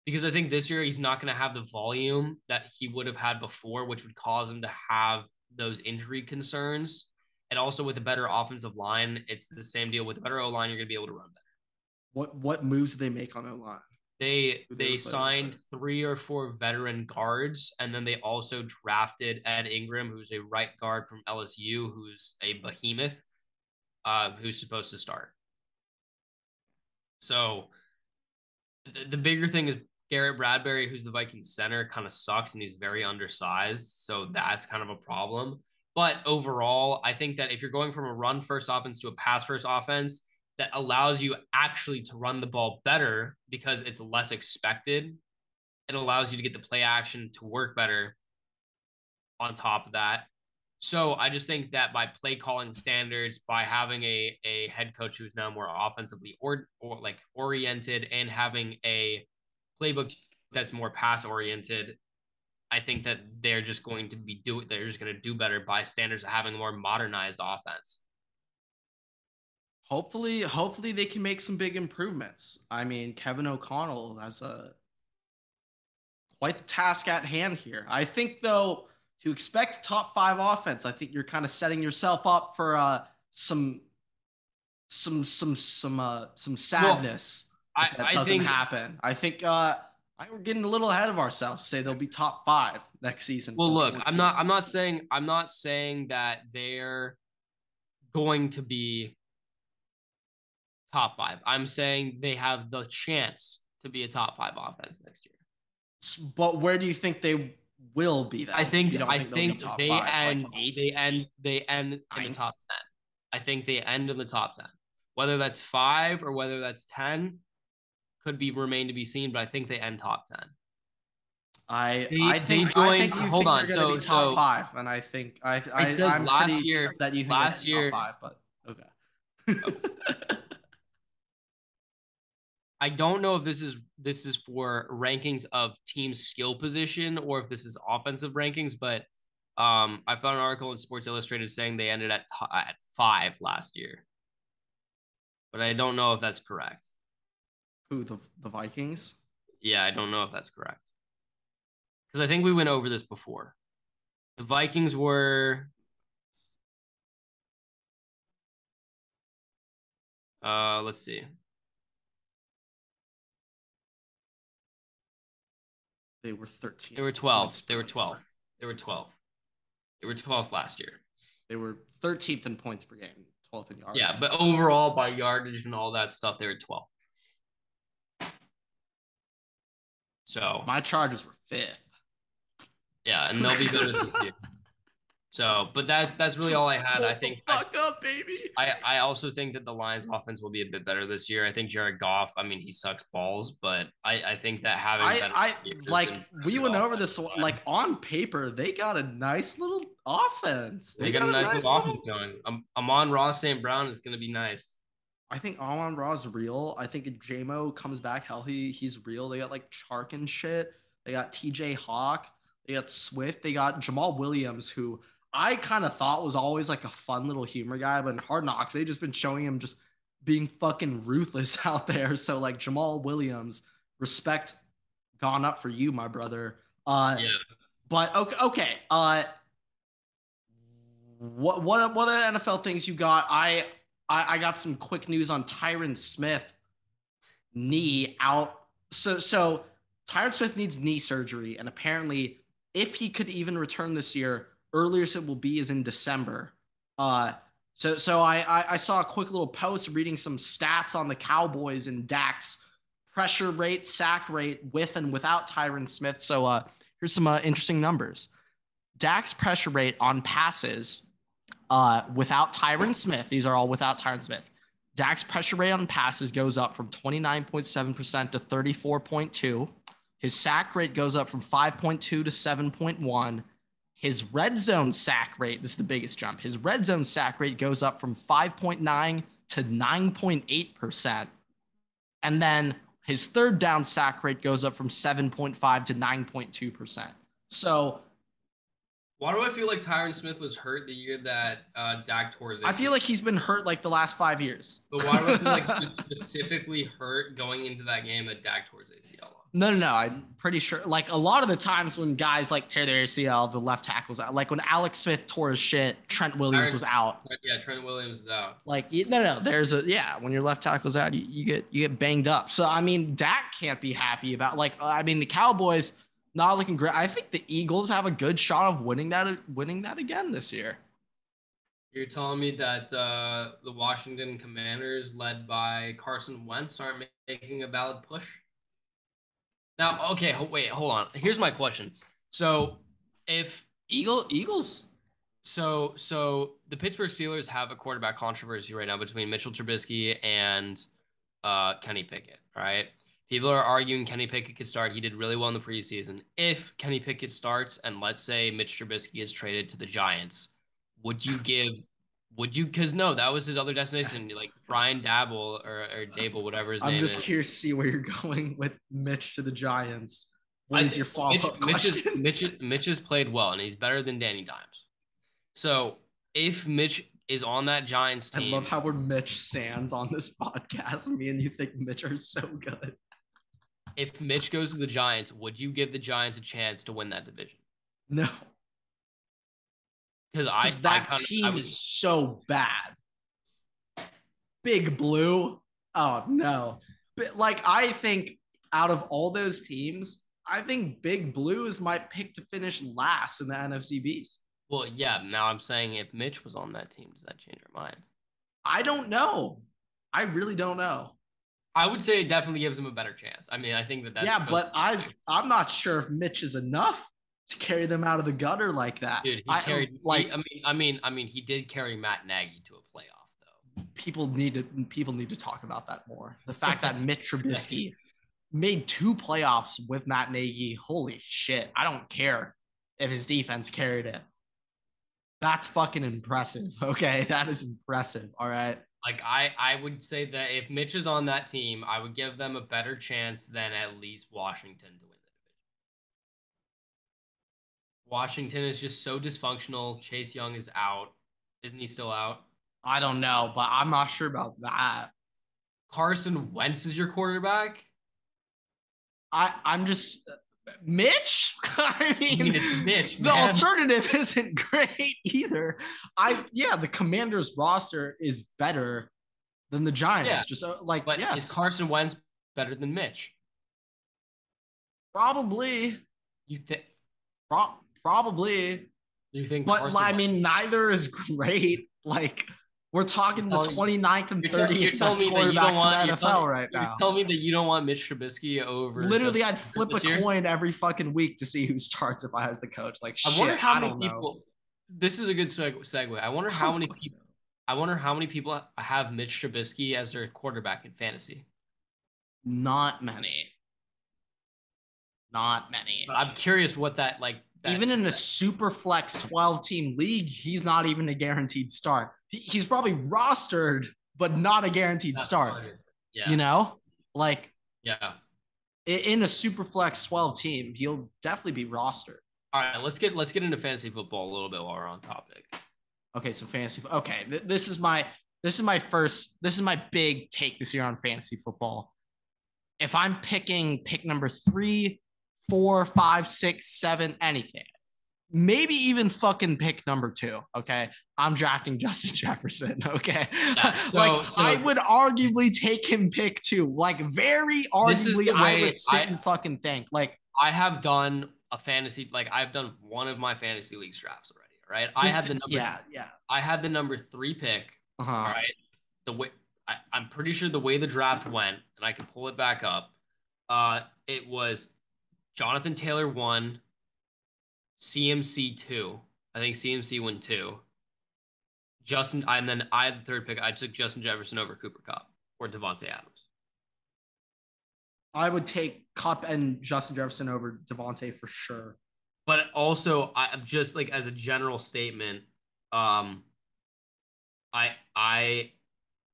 Because I think this year he's not going to have the volume that he would have had before, which would cause him to have those injury concerns. And also with a better offensive line, it's the same deal. With a better O-line, you're going to be able to run better. What moves did they make on O-line? They signed 3 or 4 veteran guards, and then they also drafted Ed Ingram, who's a right guard from LSU, who's a behemoth, who's supposed to start. So the bigger thing is Garrett Bradbury, who's the Vikings center, kind of sucks, and he's very undersized. So that's kind of a problem. But overall, I think that if you're going from a run-first offense to a pass-first offense, that allows you actually to run the ball better because it's less expected. It allows you to get the play action to work better on top of that. So I just think that by play calling standards, by having a head coach who's now more offensively or like oriented and having a playbook that's more pass oriented, I think that they're just going to they're just going to do better by standards of having a more modernized offense. Hopefully they can make some big improvements. I mean, Kevin O'Connell has quite the task at hand here. I think, though, to expect top 5 offense, I think you're kind of setting yourself up for some sadness if that doesn't happen. I think we're getting a little ahead of ourselves. Say they'll be top 5 next season. Well, look, I'm not saying that they're going to be top 5. I'm saying they have the chance to be a top 5 offense next year. But where do you think they will be? Then? I think they end in the top 10. I think they end in the top 10. Whether that's 5 or whether that's 10 could remain to be seen, but I think they end top 10. I think hold on. So top 5, and I think it says I'm last year that you think last year top 5, but okay. I don't know if this is for rankings of team skill position or if this is offensive rankings, but I found an article in Sports Illustrated saying they ended at 5 last year, but I don't know if that's correct. Who, the Vikings? Yeah, I don't know if that's correct because I think we went over this before. The Vikings were. Let's see. They were 13. They were 12. They were 12. They were 12. They were 12th last year. They were 13th in points per game, 12th in yards. Yeah, but overall by yardage and all that stuff, they were 12. So my Chargers were 5th. Yeah, and they'll be better than you. So, but that's really all I had. I Hold the think fuck up, baby. I also think that the Lions offense will be a bit better this year. I think Jared Goff, I mean, he sucks balls, but I think that having better I receivers and like we good went over offense, this like on paper, they got a nice little offense. they They got a got a nice nice little offense little. going. Amon-Ra St. Brown is going to be nice. I think Amon Ra's real. I think if JMO comes back healthy, he's real. They got like Chark and shit. They got TJ Hawk. They got Swift. They got Jamal Williams, who I kind of thought was always like a fun little humor guy, but in Hard Knocks, they just been showing him just being fucking ruthless out there. So like Jamal Williams, respect gone up for you, my brother. Yeah. But okay. What other NFL things you got? I got some quick news on Tyron Smith knee out. So Tyron Smith needs knee surgery, and apparently, if he could even return this year, earliest it will be is in December. So I saw a quick little post reading some stats on the Cowboys and Dak's pressure rate, sack rate with and without Tyron Smith. So here's some interesting numbers. Dak's pressure rate on passes without Tyron Smith. These are all without Tyron Smith. Dak's pressure rate on passes goes up from 29.7% to 34.2. His sack rate goes up from 5.2 to 7.1. His red zone sack rate, this is the biggest jump. His red zone sack rate goes up from 5.9 to 9.8%. And then his third down sack rate goes up from 7.5 to 9.2%. So why do I feel like Tyron Smith was hurt the year that Dak tore his ACL? I feel like he's been hurt like the last 5 years. But why do I feel like he was specifically hurt going into that game that Dak tore his ACL? No. I'm pretty sure. Like a lot of the times when guys like tear their ACL, the left tackle's out. Like when Alex Smith tore his shit, Trent Williams was out. Yeah, Trent Williams is out. Like no. There's when your left tackle's out, you get banged up. So I mean, Dak can't be happy about the Cowboys not looking great. I think the Eagles have a good shot of winning that again this year. You're telling me that the Washington Commanders, led by Carson Wentz, aren't making a valid push? Now, okay, wait, hold on. Here's my question. So, if Eagles, so the Pittsburgh Steelers have a quarterback controversy right now between Mitchell Trubisky and Kenny Pickett, right? People are arguing Kenny Pickett could start. He did really well in the preseason. If Kenny Pickett starts and let's say Mitch Trubisky is traded to the Giants, because no, that was his other destination, like Brian Dabble or Dable, whatever his name is. I'm just curious to see where you're going with Mitch to the Giants. What is your follow-up question? Mitch has played well, and he's better than Danny Dimes. So if Mitch is on that Giants team. I love how we're Mitch stands on this podcast. Me and you think Mitch are so good. If Mitch goes to the Giants, would you give the Giants a chance to win that division? No. Because that team is so bad. Big Blue. Oh, no. But, I think out of all those teams, I think Big Blue is my pick to finish last in the NFC Beast. Well, yeah. Now I'm saying if Mitch was on that team, does that change our mind? I don't know. I really don't know. I would say it definitely gives him a better chance. I mean, I think that's yeah, but I'm not sure if Mitch is enough to carry them out of the gutter like that. Dude, he did carry Matt Nagy to a playoff, though. People need to talk about that more. The fact that Mitch Trubisky made 2 playoffs with Matt Nagy, holy shit! I don't care if his defense carried it. That's fucking impressive. Okay, that is impressive. All right. I would say that if Mitch is on that team, I would give them a better chance than at least Washington to win the division. Washington is just so dysfunctional. Chase Young is out. Isn't he still out? I don't know, but I'm not sure about that. Carson Wentz is your quarterback? I'm just Mitch? I mean it's Mitch. The alternative isn't great either. The Commanders roster is better than the Giants. Yeah. Just but yes. Is Carson Wentz better than Mitch? Probably. You think? Probably. You think? But neither is great. We're talking the 29th and 30th best quarterbacks in the NFL right now. Tell me that you don't want Mitch Trubisky over. Literally, I'd flip a coin every fucking week to see who starts if I was the coach. I wonder how many people. This is a good segue. I wonder how Oh, many fuck people. no. I wonder how many people have Mitch Trubisky as their quarterback in fantasy. Not many. Not But many. I'm curious what that like that. Even in a super flex 12 team league, he's not even a guaranteed start. He's probably rostered, but not a guaranteed That start. started. Yeah. You know, like Yeah. in a super flex 12 team, he'll definitely be rostered. All right. Let's get into fantasy football a little bit while we're on topic. Okay, so fantasy. Okay, this is my big take this year on fantasy football. If I'm picking pick number 3, 4, 5, 6, 7, anything, maybe even fucking pick number 2. Okay, I'm drafting Justin Jefferson. Okay, Yeah. like I So would arguably take him pick 2. Like very this is arguably, the I way would sit and fucking think. Like I have done a fantasy like I've done one of my fantasy leagues drafts already. All right. yeah, yeah. I had the number 3 pick. Uh All huh. right. The way I'm pretty sure the way the draft went, and I can pull it back up. It was Jonathan Taylor 1, CMC 2. I think CMC went 2. And then I had the third pick. I took Justin Jefferson over Cooper Kupp or Devontae Adams. I would take Cup and Justin Jefferson over Devontae for sure. But also, I just like as a general statement, um, I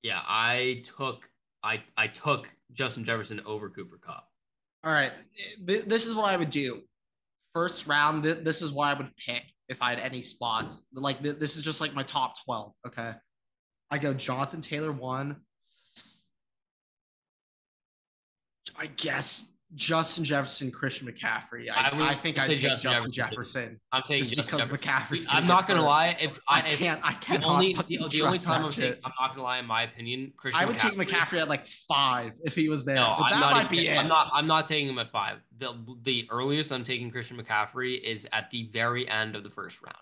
yeah, I took Justin Jefferson over Cooper Kupp. All right, this is what I would do. First round, this is what I would pick if I had any spots. Like this is just like my top 12. Okay, I go Jonathan Taylor 1. I guess Justin Jefferson, Christian McCaffrey. I I would think I'd say take Justin Justin Jefferson too. Jefferson I'm taking just Justin because Jefferson. McCaffrey's gonna I'm get not gonna hurt. lie. If I if can't. I the cannot only fucking the only trust time that shit. I'm not gonna lie, in my opinion, I Christian would take McCaffrey. McCaffrey at like 5 if he was No, there, but I'm that not might even. be it. I'm not taking him at 5. The earliest I'm taking Christian McCaffrey is at the very end of the first round.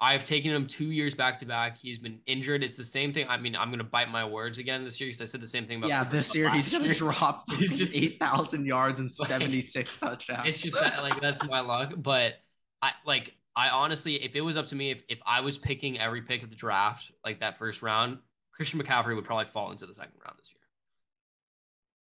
I've taken him 2 years back to back. He's been injured. It's the same thing. I mean, I'm gonna bite my words again this year because I said the same thing about Yeah, Cooper this Kupp year he's last gonna year. drop He's fucking just 8,000 yards and like 76 it's touchdowns. just that like that's my luck. But I honestly, if it was up to me, if I was picking every pick of the draft, like that first round, Christian McCaffrey would probably fall into the second round this year.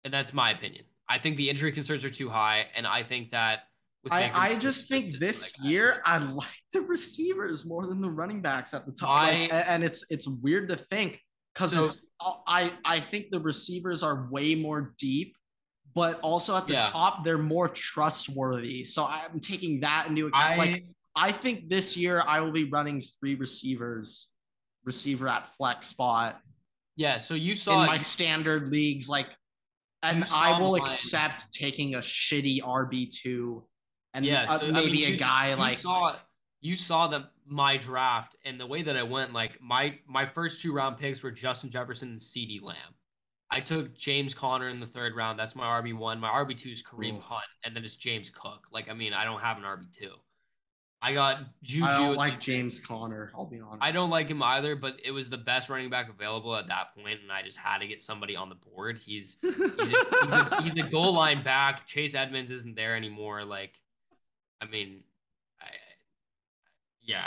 And that's my opinion. I think the injury concerns are too high, and I think that with Baker I Mayfield, just think like this year I like the receivers more than the running backs at the top. Like, my and it's weird to think because so it's I think the receivers are way more deep, but also at the yeah, top they're more trustworthy. So I'm taking that into account. Like I I think this year I will be running 3 receivers, receiver at flex spot yeah. So in my standard leagues. Like, you and I saw will my accept taking a shitty RB2 and yeah. So I mean, maybe a guy like you saw that my draft and the way that I went. Like my first 2 round picks were Justin Jefferson and CeeDee Lamb. I took James Conner in the third round. That's my RB1. My RB2 is Kareem oh, Hunt, and then it's James Cook. Like, I mean, I don't have an RB2. I got I Juju. don't like James Conner. I'll be I honest. don't like him either, but it was the best running back available at that point, and I just had to get somebody on the board. He's a goal line back. Chase Edmonds isn't there anymore. Like, I mean, I, yeah,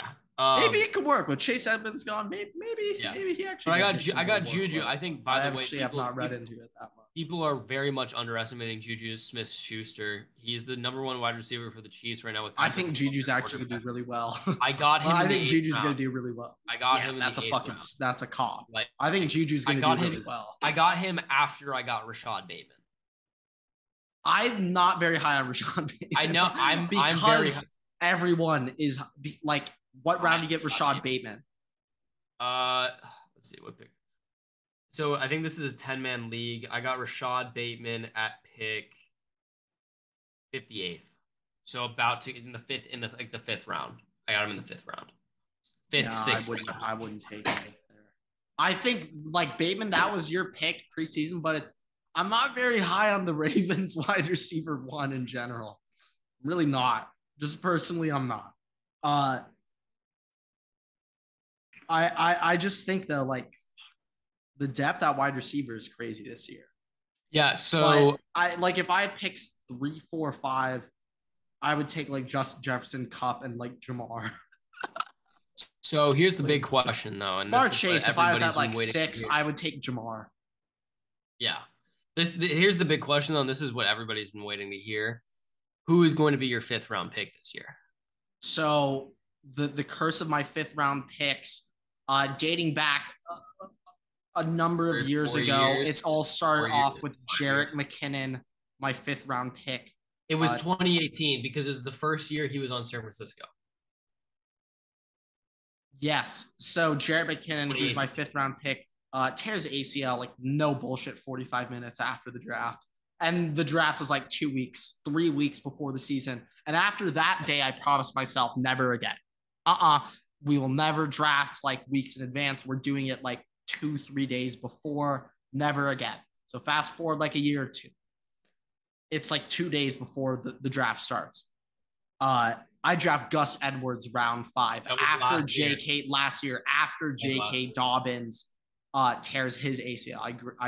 Maybe it could work with Chase Edmonds gone. yeah. Maybe he But actually does get some I more got Juju. workload. I think, by I the way, actually have not read into it that much. people are very much underestimating Juju Smith-Schuster. He's the number 1 wide receiver for the Chiefs right now with I Patrick think Mahomes Juju's at actually gonna do quarterback. really well. I got him Well, I in the think eighth Juju's gonna round. do really well. I got Yeah, him in that's the a eighth fucking round. that's a cop. Like I think Juju's I gonna do got really him. well. I got him after I got Rashad Bateman. I'm not very high on Rashad I Bateman know I'm very because everyone is like, what high round on do you get Rashad Rashad Bateman. Bateman? Uh, let's see what pick. So I think this is a 10-man league. I got Rashad Bateman at pick 58th. So about to in the fifth in the like the fifth round. I got him in the fifth round. Fifth, Yeah, sixth round. I wouldn't take it there. I think like Bateman, that was your pick preseason, but I'm not very high on the Ravens wide receiver 1 in general. Really not. Just personally, I'm not. Uh I just think that like the depth at wide receiver is crazy this year. Yeah, But so I like if I pick 3, 4, 5, I would take like Justin Jefferson, Cup, and like Jamar. So here's the big question, though, and this Jamar is what Chase, if I was everybody's at been like waiting to 6, hear. I would take Jamar. Yeah. Here's the big question, though, and this is what everybody's been waiting to hear. Who is going to be your fifth round pick this year? So the curse of my 5th round picks, dating back a number of years 4 ago, years. it all started 4 years. off with 5 years. Jarek McKinnon, my 5th round pick. It was 2018 because it was the first year he was on San Francisco. Yes. So Jarek McKinnon, who's my 5th round pick, tears ACL, like no bullshit, 45 minutes after the draft. And the draft was like 2 weeks, 3 weeks before the season. And after that day, I promised myself never again. We will never draft like weeks in advance. We're doing it like 2-3 days before, never again. So fast forward like a year or two. It's like 2 days before the draft starts. I draft Gus Edwards round 5 after JK last year, after JK Dobbins tears his ACL.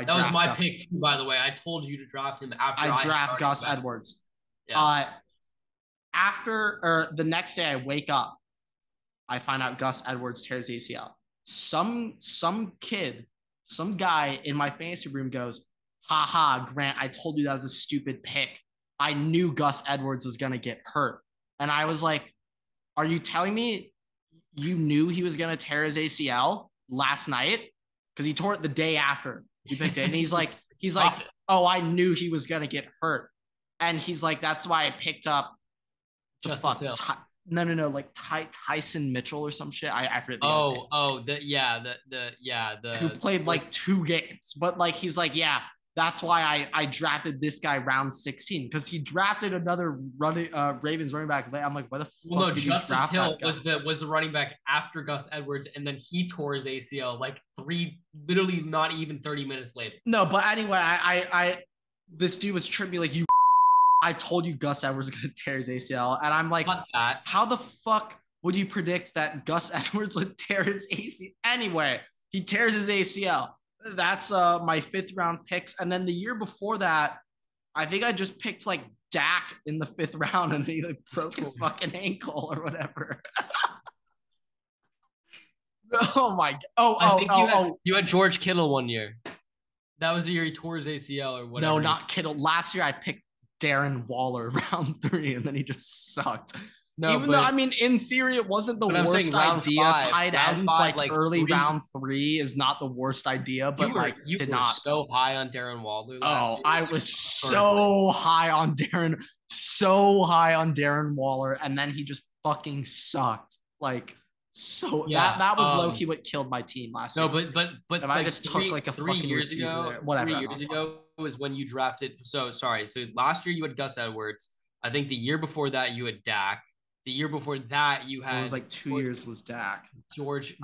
That was my pick too, by the way. I told you to draft him after I draft Gus Edwards. Yeah. After or the next day I wake up, I find out Gus Edwards tears ACL. Some kid, some guy in my fantasy room goes, haha, Grant, I told you that was a stupid pick. I knew Gus Edwards was going to get hurt. And I was like, are you telling me you knew he was going to tear his ACL last night? Because he tore it the day after you picked it. And he's like, oh, I knew he was going to get hurt. And he's like, that's why I picked up Justice Hill. Like Tyson Mitchell or some shit. I forget the who played like 2 games. But like he's like, yeah, that's why I drafted this guy round 16 because he drafted another Ravens running back. I'm like, why the fuck? Did Justice Hill was the running back after Gus Edwards, and then he tore his ACL like literally not even 30 minutes later. No, but anyway, I this dude was tripping me like, you. I told you Gus Edwards was going to tear his ACL, and I'm like, how the fuck would you predict that Gus Edwards would tear his ACL? Anyway, he tears his ACL. That's my 5th-round picks. And then the year before that, I think I just picked like Dak in the 5th round and he like broke his fucking ankle or whatever. Oh my god. You had George Kittle one year. That was the year he tore his ACL or whatever. No, not Kittle. Last year I picked Darren Waller round 3 and then he just sucked. No, even though I mean, in theory, it wasn't the worst idea. Tight ends like early round 3 is not the worst idea, but you were not so high on Darren Waller. Last year. I was so high on Darren Waller, and then he just fucking sucked. Like that was low key what killed my team last year. No, but if I just took like a 3 years ago, whatever. 3 years ago was when you drafted. So last year you had Gus Edwards. I think the year before that you had Dak. The year before that, you had. It was like 2 years was Dak. George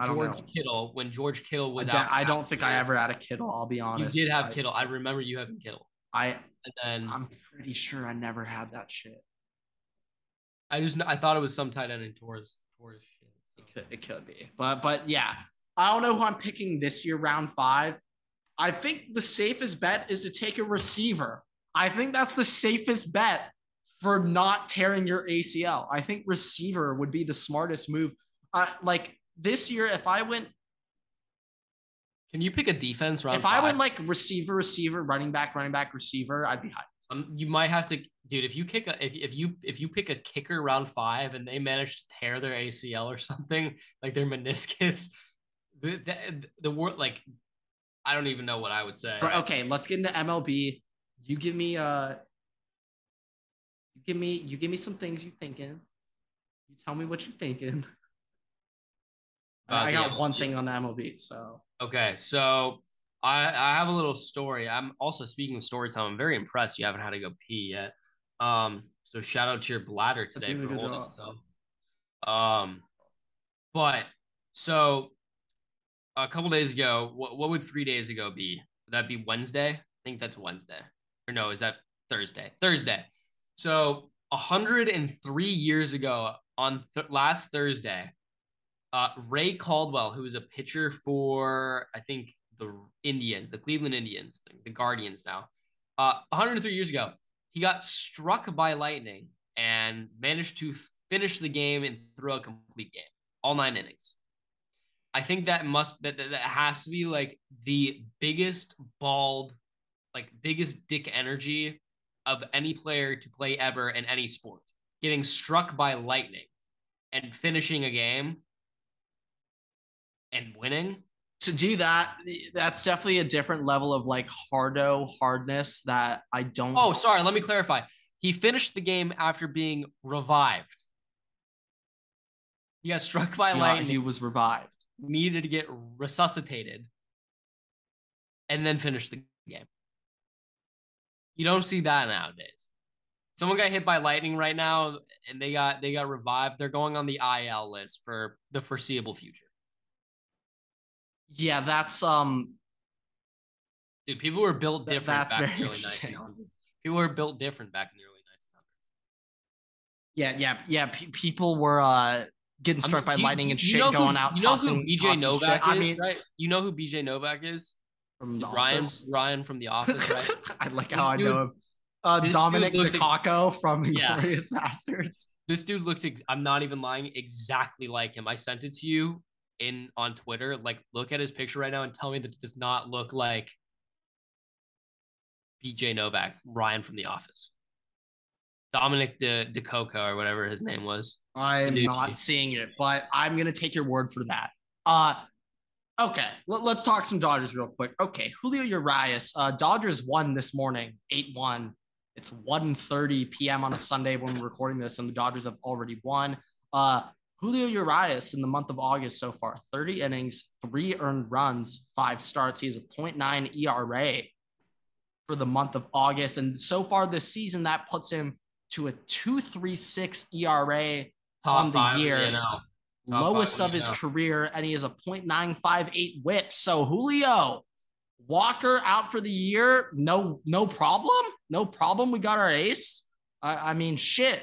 Kittle. When George Kittle was out. I don't think I ever had a Kittle. I'll be honest. You did have Kittle. I remember you having Kittle. I'm pretty sure I never had that shit. I thought it was some tight end in Torres shit. So. It could be, but yeah, I don't know who I'm picking this year, round 5. I think the safest bet is to take a receiver. I think that's the safest bet for not tearing your ACL. I think receiver would be the smartest move. Like this year, if I went, can you pick a defense round? If 5? I went like receiver, running back, receiver, I'd be hyped. You might have to, dude. If you pick a kicker round 5 and they manage to tear their ACL or something like their meniscus, the word like I don't even know what I would say. But, okay, let's get into MLB. You give me You give me some things you're thinking. You tell me what you're thinking. I got one thing on the MLB, so. Okay, so I have a little story. I'm also, speaking of story time, I'm very impressed you haven't had to go pee yet. So shout out to your bladder today for holding itself. But so a couple days ago, what would 3 days ago be? Would that be Wednesday? I think that's Wednesday. Or no, is that Thursday? Thursday. So 103 years ago on last Thursday, Ray Caldwell, who was a pitcher for, I think, the Indians, the Cleveland Indians, the Guardians now, 103 years ago, he got struck by lightning and managed to finish the game and throw a complete game, all 9 innings. I think that has to be like the biggest bald, like biggest dick energy of any player to play ever in any sport. Getting struck by lightning and finishing a game and winning. To do that, that's definitely a different level of like hardness that I don't. Oh, sorry. Let me clarify. He finished the game after being revived. He got struck by lightning. He was revived. Needed to get resuscitated, and then finish the game. You don't see that nowadays. Someone got hit by lightning right now, and they got revived. They're going on the IL list for the foreseeable future. Yeah, that's dude. People were built different back in the early 1900s. People were built different back in the early 1900s. Yeah. People were getting struck by lightning and shit, going out tossing. You know who BJ Novak is? I mean, right? You know who BJ Novak is? From the Ryan Office? Ryan from The Office, right? I like how I know him. Dominic DeCacco from Inglourious Basterds. This dude looks, I'm not even lying, exactly like him. I sent it to you on Twitter. Like, look at his picture right now and tell me that it does not look like BJ Novak, Ryan from The Office. Dominic DeCoco or whatever his name was. I'm not seeing it, but I'm going to take your word for that. Okay, let's talk some Dodgers real quick. Okay, Julio Urias. Dodgers won this morning, 8-1. It's 1:30 p.m. on a Sunday when we're recording this, and the Dodgers have already won. Julio Urias in the month of August so far, 30 innings, 3 earned runs, 5 starts. He has a .9 ERA for the month of August. And so far this season, that puts him to a 2.36 ERA on the year. Lowest of his career, and he has a .958 whip. So Julio, Walker out for the year. No problem. No problem. We got our ace. I mean, shit.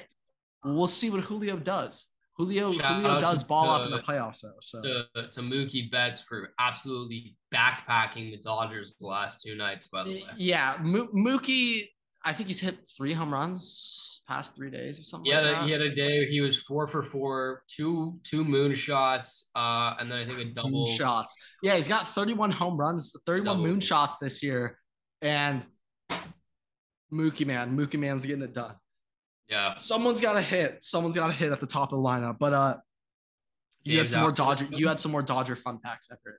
We'll see what Julio does. Julio does ball up in the playoffs, though. So to Mookie Betts for absolutely backpacking the Dodgers the last 2 nights, by the way. Yeah, Mookie, I think he's hit 3 home runs past 3 days or something. Yeah, he had a day. He was 4 for 4, two moon shots, and then I think a double moon shots. Yeah, he's got 31 home runs, 31 moon shots this year, and Mookie Man's getting it done. Yeah, someone's got to hit. Someone's got to hit at the top of the lineup. But you had some more Dodger. You had some more Dodger fun facts, Everett.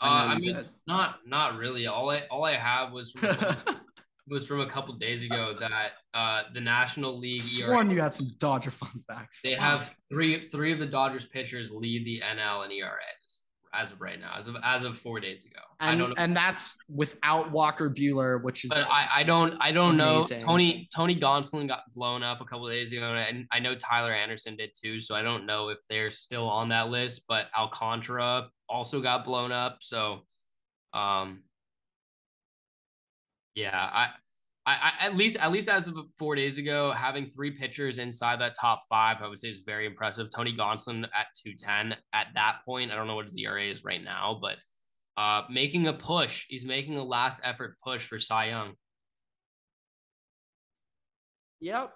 I mean, not really. All I have was from a couple days ago that the National League. Sworn you had some Dodger fun facts. They have three of the Dodgers pitchers lead the NL in ERAs as of right now, as of 4 days ago. And, I don't know, and that's without Walker Buehler, which is. But I don't amazing. Know. Tony Gonsolin got blown up a couple of days ago, and I know Tyler Anderson did too. So I don't know if they're still on that list. But Alcantara also got blown up. So, yeah, I at least as of 4 days ago, having 3 pitchers inside that top 5, I would say is very impressive. Tony Gonsolin at 2.10 at that point. I don't know what his ERA is right now, but making a push. He's making a last effort push for Cy Young. Yep.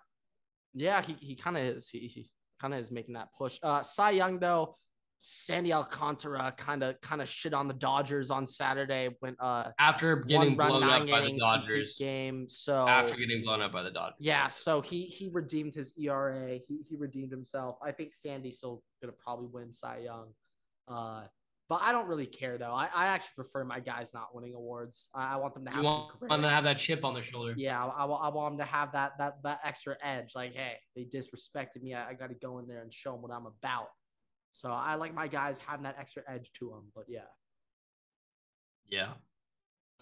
Yeah, he kind of is. He kind of is making that push. Cy Young though. Sandy Alcantara kind of shit on the Dodgers on Saturday when after getting blown up by the Dodgers game. So after getting blown up by the Dodgers, yeah. So he redeemed his ERA. He redeemed himself. I think Sandy's still gonna probably win Cy Young, but I don't really care though. I actually prefer my guys not winning awards. I want them to have. Want them to have that chip on their shoulder. Yeah, I want them to have that extra edge. Like, hey, they disrespected me. I got to go in there and show them what I'm about. So I like my guys having that extra edge to them, but yeah. Yeah.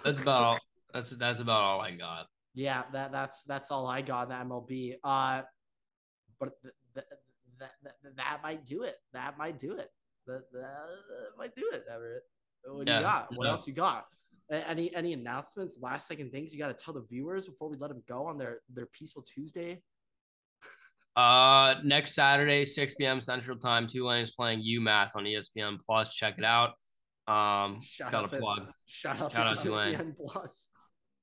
That's about all. That's about all I got. Yeah, that's all I got in the MLB. But that might do it. That might do it. That might do it, Everett. What do you got? What else you got? Any announcements, last second things you got to tell the viewers before we let them go on their peaceful Tuesday? Next Saturday, 6 p.m. Central Time, Tulane is playing UMass on ESPN Plus. Check it out. Got a plug. Shout out to ESPN Plus.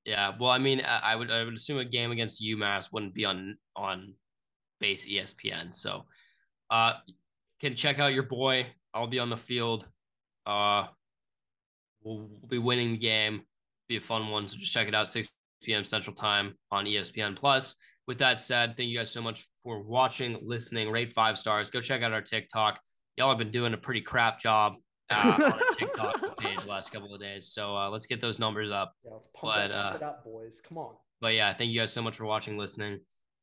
Yeah, well, I mean, I would assume a game against UMass wouldn't be on base ESPN. So, can check out your boy. I'll be on the field. We'll be winning the game. Be a fun one. So just check it out, 6 p.m. Central Time on ESPN Plus. With that said, thank you guys so much for watching, listening. Rate 5 stars. Go check out our TikTok. Y'all have been doing a pretty crap job on our TikTok page the last couple of days. So let's get those numbers up. Yeah, let's pump But that shit up, boys. Come on. but yeah, thank you guys so much for watching, listening,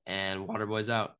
and Waterboys out.